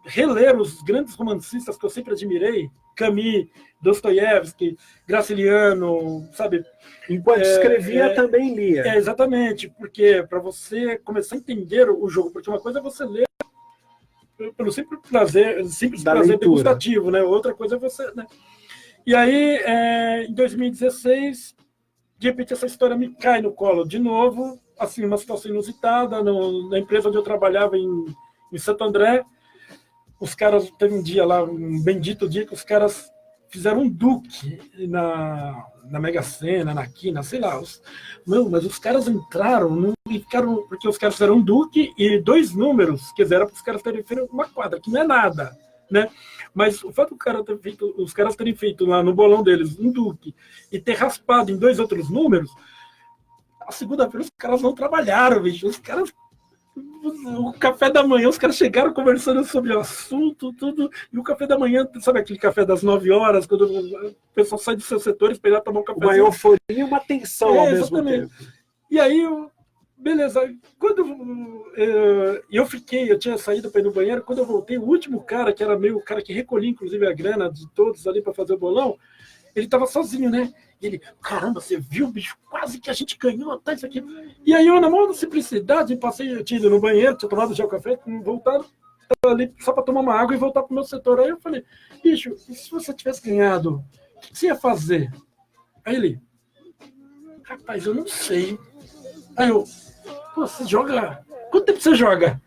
reler os grandes romancistas que eu sempre admirei, Camus, Dostoiévski, Graciliano, sabe? Enquanto escrevia, também lia. Exatamente, porque para você começar a entender o jogo, porque uma coisa é você ler pelo simples prazer degustativo, né? Outra coisa é você... Né? E aí, em 2016, de repente essa história me cai no colo de novo, assim, uma situação inusitada, na empresa onde eu trabalhava em Santo André. Os caras, teve um dia lá, um bendito dia, que os caras fizeram um duque na Mega Sena, na Quina, sei lá. Mas os caras entraram e ficaram, porque os caras fizeram um duque e 2 números, que era para os caras terem feito uma quadra, que não é nada, né? Mas o fato os caras terem feito lá no bolão deles um duque e ter raspado em 2 outros números, a segunda-feira os caras não trabalharam, bicho. Os caras, o café da manhã, os caras chegaram conversando sobre o assunto, tudo, e o café da manhã, sabe aquele café das 9 horas, quando o pessoal sai dos seus setores para ir lá tomar um café. Uma euforia e uma tensão ao mesmo tempo. E aí, beleza, quando eu tinha saído para ir no banheiro, quando eu voltei, o último cara, que era meio o cara que recolhia, inclusive, a grana de todos ali para fazer o bolão, ele estava sozinho, né? E ele, caramba, você viu, bicho? Quase que a gente ganhou, tá isso aqui. E aí eu, na maior simplicidade, eu tinha ido no banheiro, tinha tomado já o café, voltado, estava ali só para tomar uma água e voltar para o meu setor. Aí eu falei, bicho, e se você tivesse ganhado, o que você ia fazer? Aí ele, rapaz, eu não sei. Aí eu, pô, você joga... Quanto tempo você joga?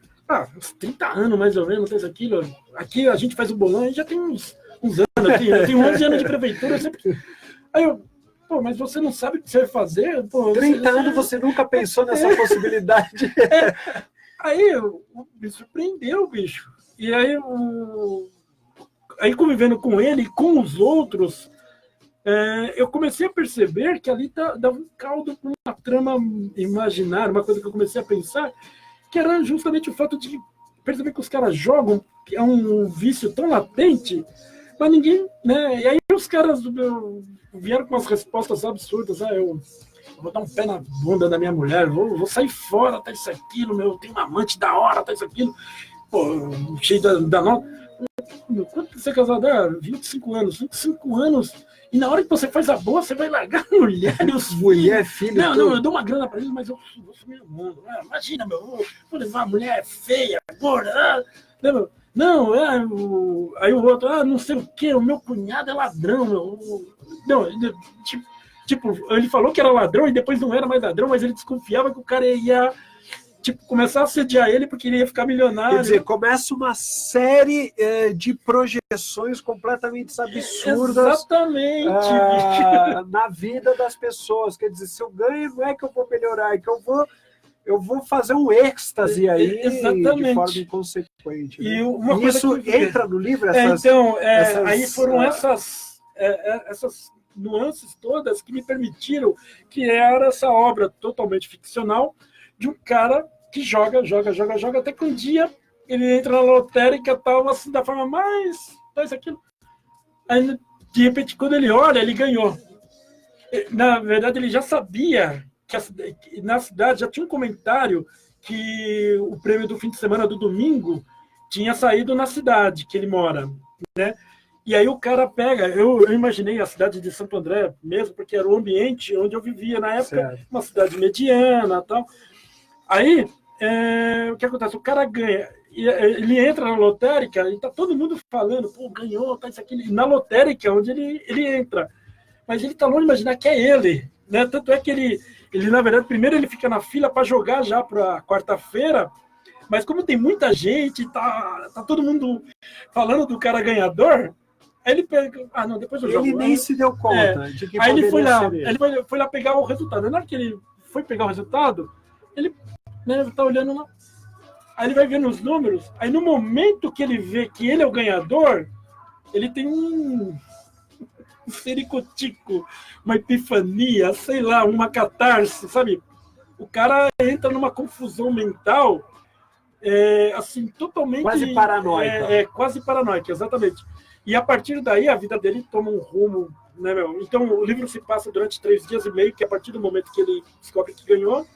Uns 30 anos, mais ou menos, tem aquilo. Aqui a gente faz o bolão, a gente já tem uns anos aqui. Eu tenho 11 anos de prefeitura, eu sempre... Aí eu, pô, mas você não sabe o que você vai fazer? Pô, 30 anos você nunca pensou nessa possibilidade. Aí me surpreendeu, bicho. E aí, aí convivendo com ele e com os outros, eu comecei a perceber que ali dava um caldo para uma trama imaginária, uma coisa que eu comecei a pensar, que era justamente o fato de perceber que os caras jogam, que é um vício tão latente, mas ninguém, né? E aí os caras vieram com umas respostas absurdas. Eu vou dar um pé na bunda da minha mulher, vou sair fora, tá isso, aquilo, meu, tem uma amante da hora, tá isso, aquilo. Pô, cheio da nota. Quanto você é casado? 25 anos. 25 anos. E na hora que você faz a boa, você vai largar a mulher e os mulher, filho. Não, eu dou uma grana pra ele, mas eu vou sumir no mundo. Imagina, meu, vou levar a mulher feia, gorda. Não, aí o outro, não sei o que, o meu cunhado é ladrão, meu. Não, tipo, ele falou que era ladrão e depois não era mais ladrão, mas ele desconfiava que o cara ia, começar a assediar ele porque ele ia ficar milionário. Quer dizer, começa uma série de projeções completamente absurdas. Exatamente. Na vida das pessoas. Quer dizer, se eu ganho, não é que eu vou melhorar, é que eu vou fazer um êxtase aí. Exatamente. De forma inconsequente. Né? E isso entra no livro? Aí foram essas nuances todas que me permitiram criar essa obra totalmente ficcional de um cara que joga, até que um dia ele entra na lotérica, tal, assim, da forma mais... Faz aquilo. Aí, de repente, quando ele olha, ele ganhou. Na verdade, ele já sabia que na cidade já tinha um comentário que o prêmio do fim de semana do domingo tinha saído na cidade que ele mora, né? E aí o cara pega, eu imaginei a cidade de Santo André mesmo, porque era o ambiente onde eu vivia na época, Certo. uma cidade mediana, tal. Aí, o que acontece? O cara ganha, ele entra na lotérica e tá todo mundo falando, pô, ganhou, tá isso aqui. E na lotérica, onde ele entra. Mas ele tá longe de imaginar que é ele, né? Tanto é que ele na verdade, primeiro ele fica na fila para jogar já para quarta-feira, mas como tem muita gente, tá todo mundo falando do cara ganhador, aí ele pega, não, depois eu jogo. Ele nem se deu conta de que aí ele foi lá, ser ele. ele foi lá pegar o resultado. Na hora que ele foi pegar o resultado, ele, né, tá olhando lá, aí ele vai vendo os números, aí no momento que ele vê que ele é o ganhador, ele tem um sericotico, uma epifania, sei lá, uma catarse, sabe? O cara entra numa confusão mental, assim, totalmente... Quase paranoica. Quase paranoica, exatamente. E a partir daí, a vida dele toma um rumo, né, meu? Então, o livro se passa durante 3 dias e meio, que é a partir do momento que ele descobre que ganhou,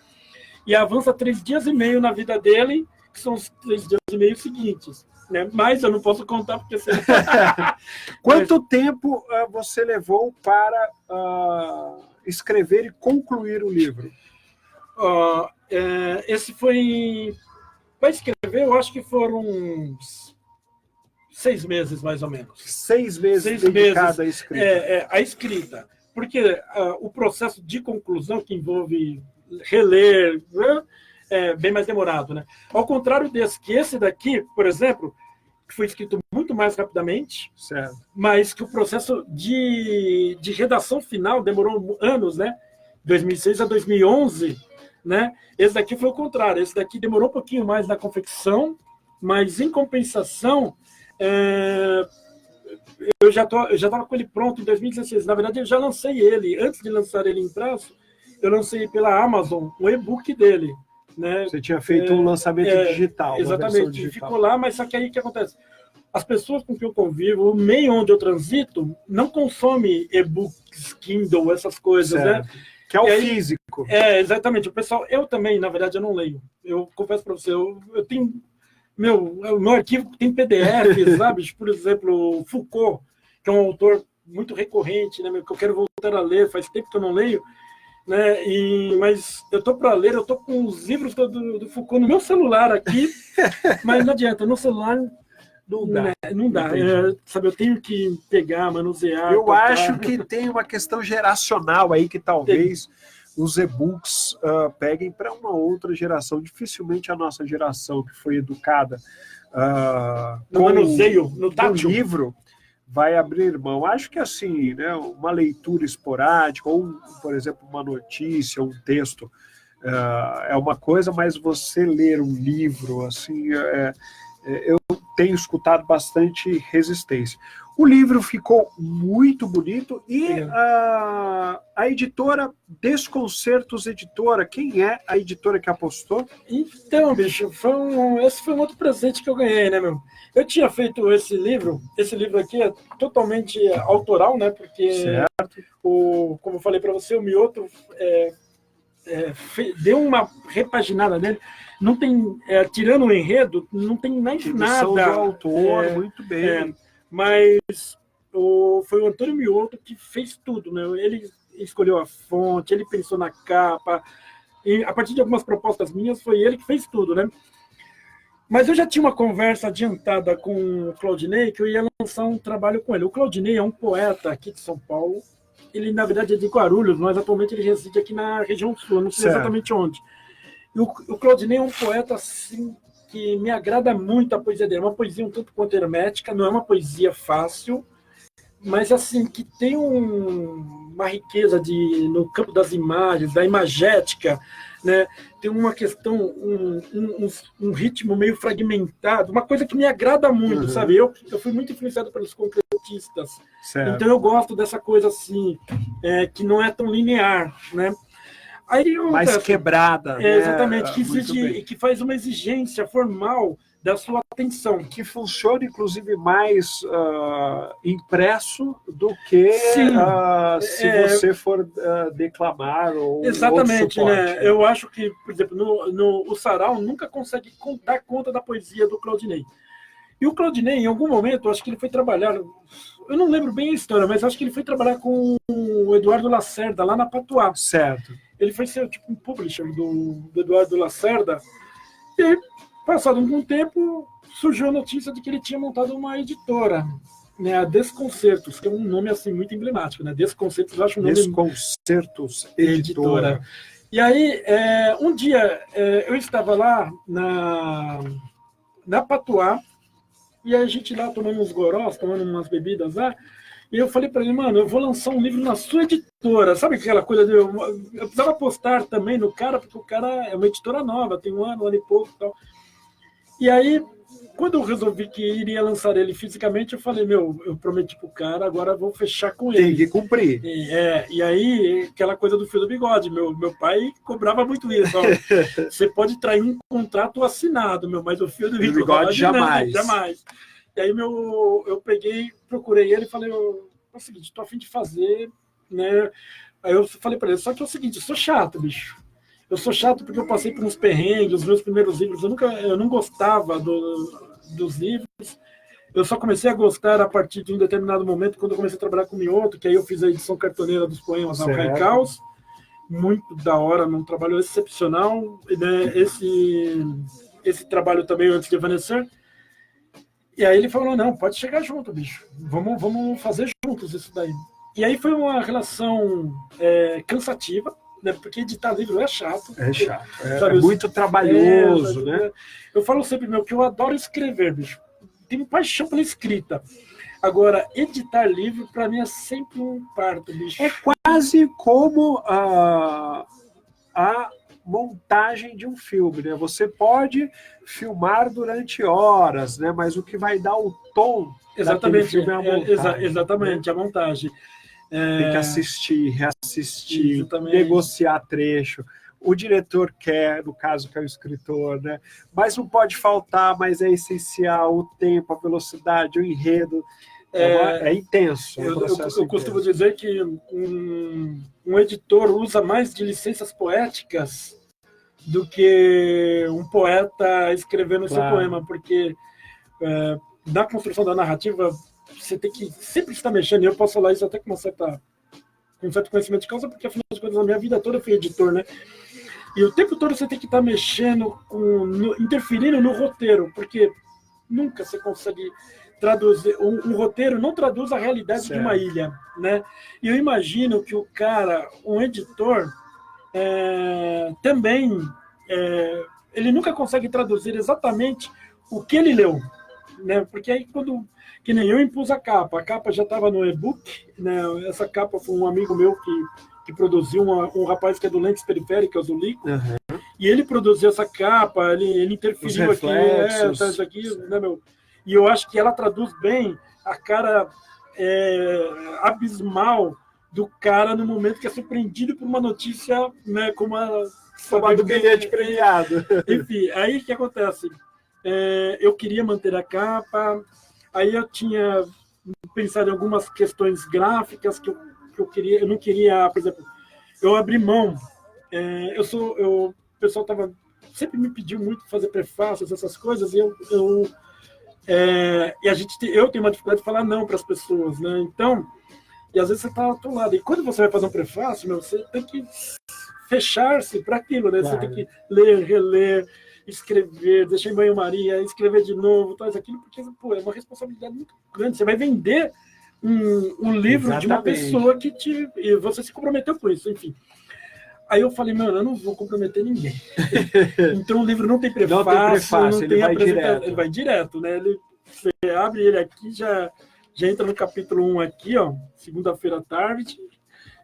e avança 3 dias e meio na vida dele, que são os 3 dias e meio seguintes. Né? Mas eu não posso contar porque você... Quanto tempo você levou para escrever e concluir o livro? Esse foi... Para escrever, eu acho que foram uns 6 meses, mais ou menos. 6 meses dedicado à escrita. A escrita. Porque o processo de conclusão, que envolve reler, né, é bem mais demorado. Né? Ao contrário desse, que esse daqui, por exemplo, que foi escrito muito mais rapidamente, certo, mas que o processo de redação final demorou anos, né? 2006 a 2011, né? Esse daqui foi o contrário. Esse daqui demorou um pouquinho mais na confecção, mas em compensação, eu já estava com ele pronto em 2016. Na verdade, eu já lancei ele. Antes de lançar ele impresso, eu lancei pela Amazon o e-book dele. Né? Você tinha feito um lançamento digital. Exatamente, digital. Ficou lá, mas só que aí o que acontece? As pessoas com quem eu convivo, o meio onde eu transito, não consome e-books, Kindle, essas coisas, certo, né? Que é o físico. Exatamente. O pessoal, eu também, na verdade, eu não leio. Eu confesso para você, eu tenho... o meu arquivo tem PDF, sabe? Por exemplo, Foucault, que é um autor muito recorrente, né? Que eu quero voltar a ler, faz tempo que eu não leio. Né? Mas eu tô para ler, eu tô com os livros do Foucault no meu celular aqui, mas não adianta, no celular não dá. Sabe, eu tenho que pegar, manusear. Eu acho que tem uma questão geracional aí que talvez os e-books peguem para uma outra geração. Dificilmente a nossa geração que foi educada no manuseio, no tátil, livro, vai abrir mão. Acho que assim, né, uma leitura esporádica, ou, por exemplo, uma notícia, um texto, é uma coisa, mas você ler um livro, assim, eu tenho escutado bastante resistência. O livro ficou muito bonito e a editora Desconcertos Editora, quem é a editora que apostou? Então, bicho, esse foi um outro presente que eu ganhei, né, meu? Eu tinha feito esse livro aqui é totalmente autoral, né, porque, como eu falei para você, o Mioto deu uma repaginada nele, não tem, tirando o enredo, não tem mais nada. Do autor, muito bem. Mas foi o Antônio Mioto que fez tudo, né? Ele escolheu a fonte, ele pensou na capa, e a partir de algumas propostas minhas, foi ele que fez tudo, né? Mas eu já tinha uma conversa adiantada com o Claudinei, que eu ia lançar um trabalho com ele. O Claudinei é um poeta aqui de São Paulo, ele, na verdade, é de Guarulhos, mas atualmente ele reside aqui na região sul, não sei exatamente onde. E o Claudinei é um poeta, assim, que me agrada muito a poesia dele. É uma poesia um tanto quanto hermética, não é uma poesia fácil, mas assim, que tem uma riqueza no campo das imagens, da imagética, né? Tem uma questão, um ritmo meio fragmentado, uma coisa que me agrada muito, sabe? Eu fui muito influenciado pelos concretistas, então eu gosto dessa coisa assim, que não é tão linear, né? Aí, mais quebrada. Exatamente, que exige, que faz uma exigência formal da sua atenção. Que funciona, inclusive, mais impresso do que Sim, se você for declamar ou exatamente, outro né? suporte. Eu acho que, por exemplo, o Sarau nunca consegue dar conta da poesia do Claudinei. E o Claudinei, em algum momento, acho que ele foi trabalhar, eu não lembro bem a história, mas acho que ele foi trabalhar com o Eduardo Lacerda, lá na Patuá. Certo. Ele foi ser tipo um publisher do Eduardo Lacerda. E, passado algum tempo, surgiu a notícia de que ele tinha montado uma editora, né, a Desconcertos, que é um nome assim muito emblemático, né? Desconcertos, eu acho um nome... Desconcertos Editora. E aí, um dia, eu estava lá na Patuá, e a gente lá tomando uns gorós, tomando umas bebidas lá, e eu falei para ele, mano, eu vou lançar um livro na sua editora. Sabe aquela coisa de... Eu precisava apostar também no cara, porque o cara é uma editora nova, tem um ano e pouco e tal. E aí, quando eu resolvi que iria lançar ele fisicamente, eu falei, eu prometi pro cara, agora eu vou fechar com ele. Tem que cumprir. E aí, aquela coisa do fio do bigode, meu pai cobrava muito isso. Ó, você pode trair um contrato assinado, mas o fio do bigode jamais. Não, jamais. E aí eu peguei, procurei ele e falei, é o seguinte, estou a fim de fazer, né? Aí eu falei para ele, só que é o seguinte, eu sou chato, bicho. Eu sou chato porque eu passei por uns perrengues, os meus primeiros livros, eu não gostava dos livros. Eu só comecei a gostar a partir de um determinado momento, quando eu comecei a trabalhar com o Mioto, que aí eu fiz a edição cartoneira dos poemas ao Caos. Muito da hora, um trabalho excepcional. Né? Esse trabalho também, antes de Evanescer. E aí ele falou, não, pode chegar junto, bicho. Vamos fazer juntos isso daí. E aí foi uma relação cansativa, né? Porque editar livro é chato. É chato. Sabe, muito trabalhoso, né? Eu falo sempre, que eu adoro escrever, bicho. Tenho paixão pela escrita. Agora, editar livro, para mim, é sempre um parto, bicho. É quase como a montagem de um filme, né? Você pode filmar durante horas, né? Mas o que vai dar o tom daquele filme é a montagem. Exatamente, a montagem. Tem que assistir, reassistir, exatamente. Negociar trecho. O diretor quer, no caso que é o escritor, né? Mas não pode faltar, mas é essencial o tempo, a velocidade, o enredo. É intenso. Eu costumo dizer que um editor usa mais de licenças poéticas do que um poeta escrevendo seu poema, porque na construção da narrativa você tem que sempre estar mexendo, e eu posso falar isso até com um certo conhecimento de causa, porque afinal de contas, na minha vida toda eu fui editor, né? E o tempo todo você tem que estar mexendo, interferindo no roteiro, porque nunca você consegue traduzir. Um roteiro não traduz a realidade de uma ilha, né? E eu imagino que o cara, um editor, também, ele nunca consegue traduzir exatamente o que ele leu, né? Porque aí que nem eu impus a capa já estava no e-book, né? Essa capa foi um amigo meu que produziu, um rapaz que é do Lentes Periféricas, do Lico, e ele produziu essa capa, ele interferiu aqui, isso aqui, né, E eu acho que ela traduz bem a cara abismal do cara no momento que é surpreendido por uma notícia, né, como a do bilhete premiado. Enfim, aí o que acontece? Eu queria manter a capa, aí eu tinha pensado em algumas questões gráficas que eu queria, eu não queria, por exemplo, eu abri mão, o pessoal sempre me pediu muito fazer prefácios, essas coisas, e eu tenho uma dificuldade de falar não para as pessoas, né? Então, e às vezes você está atolado. E quando você vai fazer um prefácio, você tem que fechar-se para aquilo, né? Claro. Você tem que ler, reler, escrever, deixar em banho-maria, escrever de novo, tudo aquilo, porque é uma responsabilidade muito grande. Você vai vender um livro de uma pessoa e você se comprometeu com isso, enfim. Aí eu falei, eu não vou comprometer ninguém. Então o livro não tem prefácio, não tem apresentação, ele vai direto, né? Você abre ele aqui, já entra no capítulo 1 aqui, ó, segunda-feira à tarde,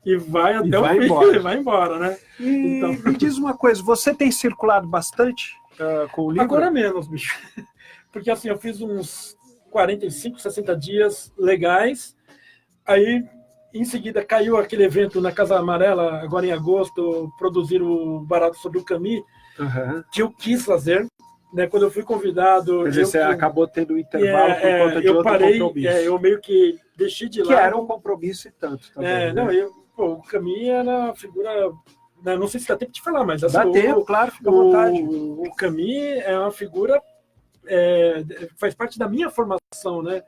e vai até o fim, e vai embora, né? Então, me diz uma coisa, você tem circulado bastante com o livro? Agora menos, bicho. Porque assim, eu fiz uns 45, 60 dias legais, aí em seguida caiu aquele evento na Casa Amarela, agora em agosto, produzir o Barato sobre o Camus, que eu quis fazer, né, quando eu fui convidado... Quer dizer, você acabou tendo um intervalo por conta de outro compromisso. Eu meio que deixei de lado. Que era um compromisso e tanto também. O Camille era uma figura... Não sei se dá tempo de falar, mas... Assim, dá tempo, claro, fica à vontade. O Camille é uma figura... faz parte da minha formação, né?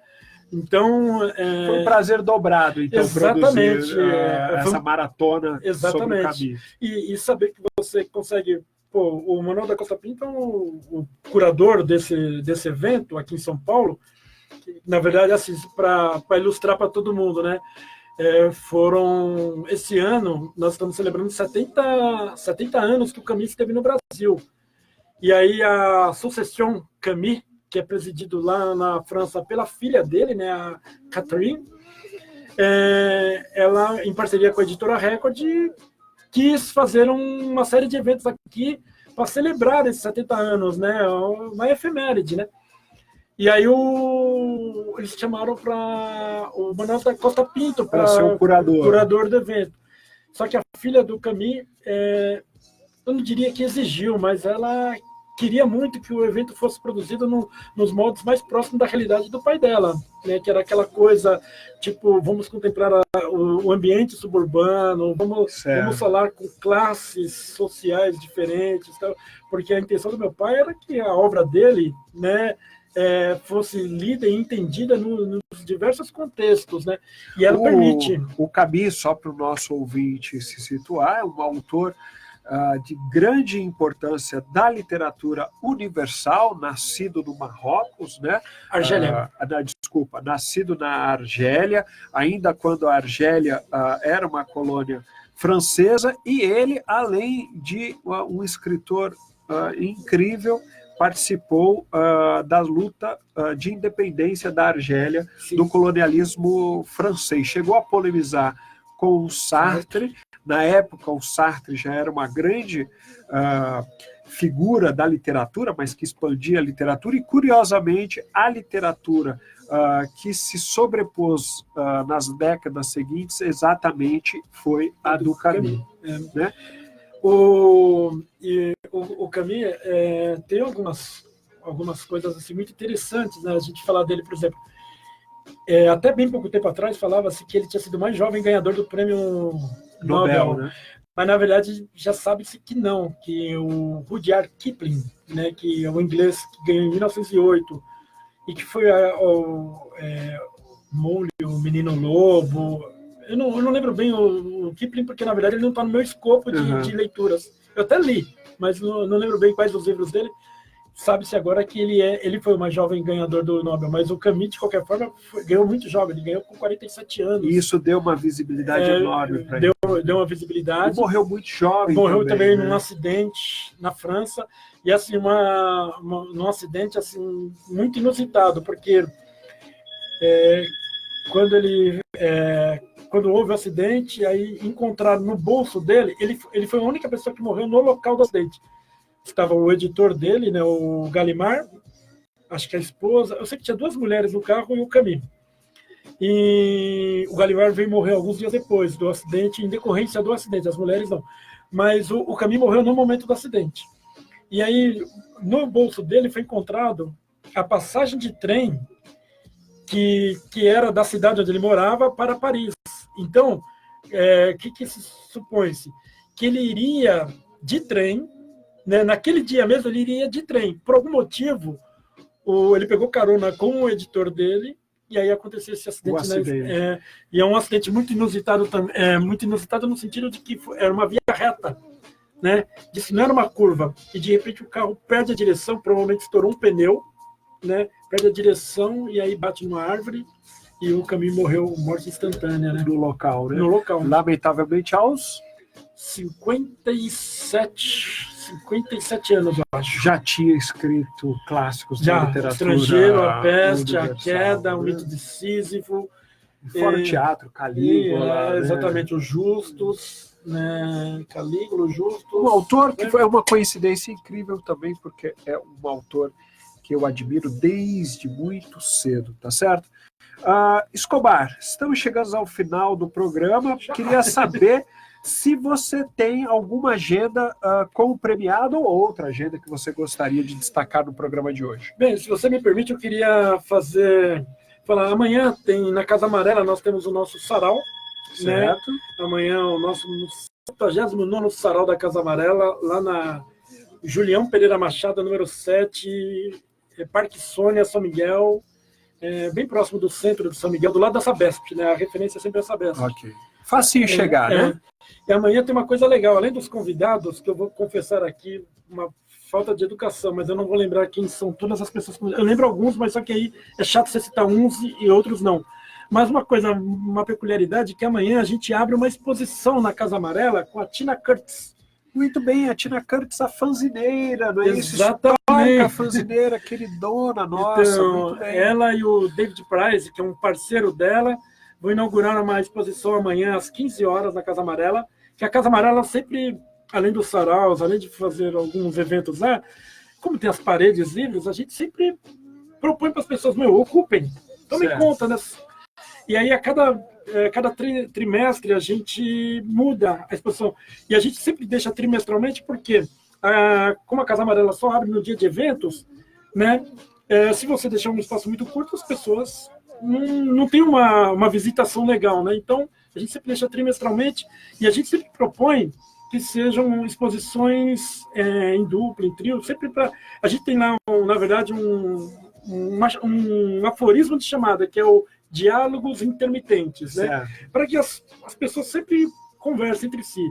Então... Foi um prazer dobrado, então, exatamente, produzir essa maratona sobre o Camille. E saber que você consegue... o Manuel da Costa Pinto é o curador desse evento aqui em São Paulo. Que, na verdade, assim, para ilustrar para todo mundo, né? Esse ano, nós estamos celebrando 70 anos que o Camille esteve no Brasil. E aí a Association Camille, que é presidido lá na França pela filha dele, né, a Catherine, ela, em parceria com a Editora Record, quis fazer uma série de eventos aqui para celebrar esses 70 anos, né, uma efeméride, né? E aí eles chamaram para o Manuel da Costa Pinto para ser o curador do evento. Só que a filha do Camille, eu não diria que exigiu, mas ela queria muito que o evento fosse produzido nos moldes mais próximos da realidade do pai dela, né? Que era aquela coisa, tipo, vamos contemplar o ambiente suburbano, vamos falar com classes sociais diferentes, tal, porque a intenção do meu pai era que a obra dele, né, fosse lida e entendida nos diversos contextos, né? E ela permite... O Camille, só para o nosso ouvinte se situar, é um autor de grande importância da literatura universal, nascido no Marrocos, né? Argélia. Nascido na Argélia, ainda quando a Argélia era uma colônia francesa, e ele, além de um escritor incrível, participou da luta de independência da Argélia, sim, do colonialismo francês. Chegou a polemizar com o Sartre. Na época, o Sartre já era uma grande figura da literatura, mas que expandia a literatura, e, curiosamente, a literatura que se sobrepôs nas décadas seguintes exatamente foi a do Camille. Né? O Camille tem algumas coisas assim, muito interessantes, né? A gente falar dele, por exemplo, até bem pouco tempo atrás falava-se que ele tinha sido o mais jovem ganhador do prêmio Nobel, né? Mas na verdade já sabe-se que não, que o Rudyard Kipling, né, que é o inglês que ganhou em 1908 e que foi Mowgli, o Menino Lobo. Eu não lembro bem o Kipling, porque na verdade ele não está no meu escopo de leituras. Eu até li, mas não lembro bem quais os livros dele. Sabe-se agora que ele foi o mais jovem ganhador do Nobel, mas o Camille, de qualquer forma, ganhou muito jovem. Ele ganhou com 47 anos. E isso deu uma visibilidade enorme para ele. Deu uma visibilidade. E morreu muito jovem. Morreu também num acidente na França. E assim, num acidente assim, muito inusitado, porque quando houve o acidente, aí encontraram no bolso dele, ele foi a única pessoa que morreu no local do acidente. Estava o editor dele, né, o Gallimard, acho que a esposa, eu sei que tinha duas mulheres no carro e o Camille. E o Gallimard veio morrer alguns dias depois do acidente, em decorrência do acidente, as mulheres não. Mas o Camille morreu no momento do acidente. E aí, no bolso dele foi encontrado a passagem de trem que era da cidade onde ele morava para Paris. Então, que se supõe-se? Que ele iria de trem, né, naquele dia mesmo ele iria de trem. Por algum motivo, ele pegou carona com o editor dele, e aí aconteceu esse acidente. Né? E é um acidente muito inusitado, muito inusitado no sentido de que era uma via reta, né? Não era uma curva, e de repente o carro perde a direção, provavelmente estourou um pneu, né? Perde a direção e aí bate numa árvore, e o Camille morreu morte instantânea, né? No local, né? No local. Lamentavelmente aos 57 anos, eu acho. Já tinha escrito clássicos da literatura. Estrangeiro, A Peste, A Queda, né? O Mito de Sísifo. Fora o teatro, Calígula. Exatamente, Os Justos, né? Calígula, Os Justos. Um autor que foi uma coincidência incrível também, porque é um autor que eu admiro desde muito cedo, tá certo? Escobar, estamos chegando ao final do programa. Queria saber se você tem alguma agenda como premiado ou outra agenda que você gostaria de destacar no programa de hoje. Bem, se você me permite, eu queria falar, amanhã tem na Casa Amarela, nós temos o nosso sarau, certo? Né? Amanhã o nosso 79º sarau da Casa Amarela, lá na Julião Pereira Machado, número 7, Parque Sônia, São Miguel, bem próximo do centro de São Miguel, do lado da Sabesp, né? A referência é sempre a Sabesp. Ok. Facinho chegar, né? E amanhã tem uma coisa legal, além dos convidados, que eu vou confessar aqui, uma falta de educação, mas eu não vou lembrar quem são todas as pessoas. Eu lembro alguns, mas só que aí é chato você citar uns e outros não. Mas uma peculiaridade, que amanhã a gente abre uma exposição na Casa Amarela com a Tina Curtis. Muito bem, a Tina Curtis, a fanzineira, não é isso? Exatamente. A fanzineira, queridona nossa. Então, muito bem. ela e o David Price, que é um parceiro dela, vão inaugurar uma exposição amanhã às 15 horas na Casa Amarela, que a Casa Amarela sempre, além dos saraus, além de fazer alguns eventos lá, como tem as paredes livres, a gente sempre propõe para as pessoas, ocupem, tomem conta, né? E aí, a cada trimestre, a gente muda a exposição. E a gente sempre deixa trimestralmente, porque, como a Casa Amarela só abre no dia de eventos, né? Se você deixar um espaço muito curto, as pessoas não tem uma visitação legal, né? Então, a gente sempre deixa trimestralmente e a gente sempre propõe que sejam exposições em dupla, em trio, sempre para... A gente tem lá, na verdade, um aforismo de chamada, que é o diálogos intermitentes, né? Para que as pessoas sempre conversem entre si.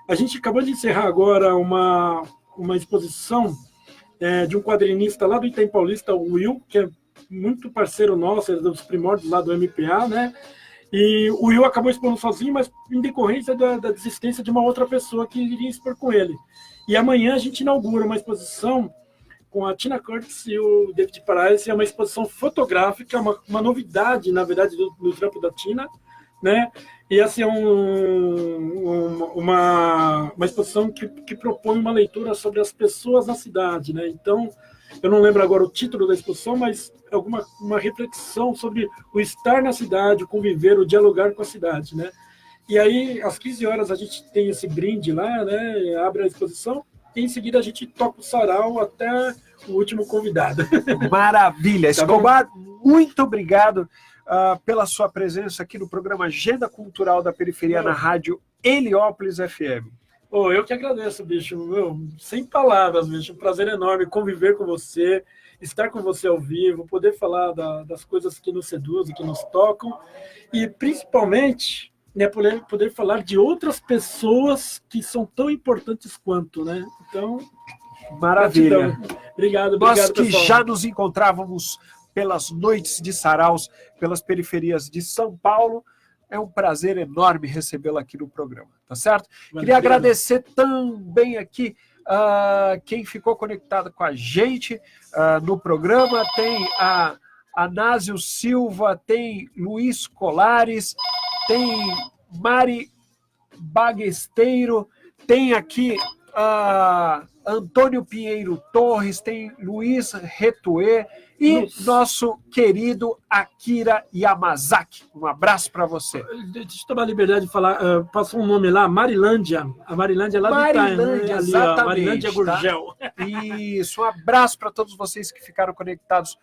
A gente acabou de encerrar agora uma exposição de um quadrinista lá do Itaim Paulista, o Will, que é muito parceiro nosso, é dos primórdios lá do MPA, né? E o Will acabou expondo sozinho, mas em decorrência da desistência de uma outra pessoa que iria expor com ele. E amanhã a gente inaugura uma exposição com a Tina Curtis e o David Price, é uma exposição fotográfica, uma novidade, na verdade, do trampo da Tina, né? E assim, uma exposição que propõe uma leitura sobre as pessoas na cidade, né? Então, eu não lembro agora o título da exposição, mas é uma reflexão sobre o estar na cidade, o conviver, o dialogar com a cidade, né? E aí, às 15 horas, a gente tem esse brinde lá, né? Abre a exposição, e em seguida a gente toca o sarau até o último convidado. Maravilha! Escobar, muito obrigado pela sua presença aqui no programa Agenda Cultural da Periferia na rádio Heliópolis FM. Eu que agradeço, bicho. Sem palavras, bicho. Um prazer enorme conviver com você, estar com você ao vivo, poder falar das coisas que nos seduzem, que nos tocam, e principalmente, né, poder falar de outras pessoas que são tão importantes quanto, né? Então, maravilha. Gratidão. Obrigado, nós que pessoal. já nos encontrávamos pelas noites de saraus, pelas periferias de São Paulo, é um prazer enorme recebê-lo aqui no programa, tá certo? Queria agradecer também aqui quem ficou conectado com a gente no programa. Tem a Anásio Silva, tem Luiz Colares, tem Mari Baguesteiro, tem aqui Antônio Pinheiro Torres, tem Luiz Retuê e nosso querido Akira Yamazaki. Um abraço para você. Deixa eu tomar a liberdade de falar, passou um nome lá, Marilândia. A Marilândia é lá do Itaim, né? Exatamente. Marilândia Gurgel. Tá? Isso, um abraço para todos vocês que ficaram conectados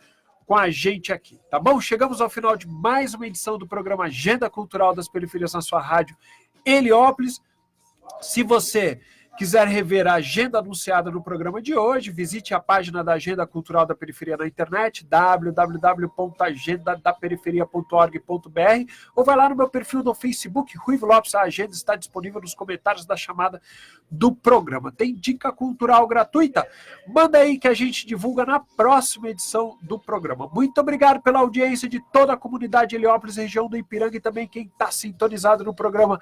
com a gente aqui, tá bom? Chegamos ao final de mais uma edição do programa Agenda Cultural das Periferias na sua rádio Heliópolis. Se você quiser rever a agenda anunciada no programa de hoje, visite a página da Agenda Cultural da Periferia na internet, www.agendadaperiferia.org.br, ou vai lá no meu perfil no Facebook, Ruivo Lopes. A agenda está disponível nos comentários da chamada do programa. Tem dica cultural gratuita? Manda aí que a gente divulga na próxima edição do programa. Muito obrigado pela audiência de toda a comunidade Heliópolis, região do Ipiranga, e também quem está sintonizado no programa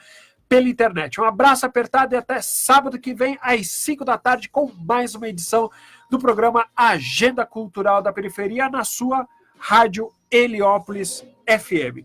pela internet. Um abraço apertado e até sábado que vem, às 5 da tarde, com mais uma edição do programa Agenda Cultural da Periferia, na sua rádio Heliópolis FM.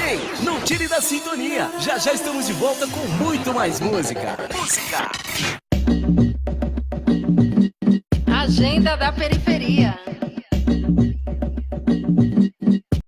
Ei, não tire da sintonia. Já já estamos de volta com muito mais música. Agenda da Periferia.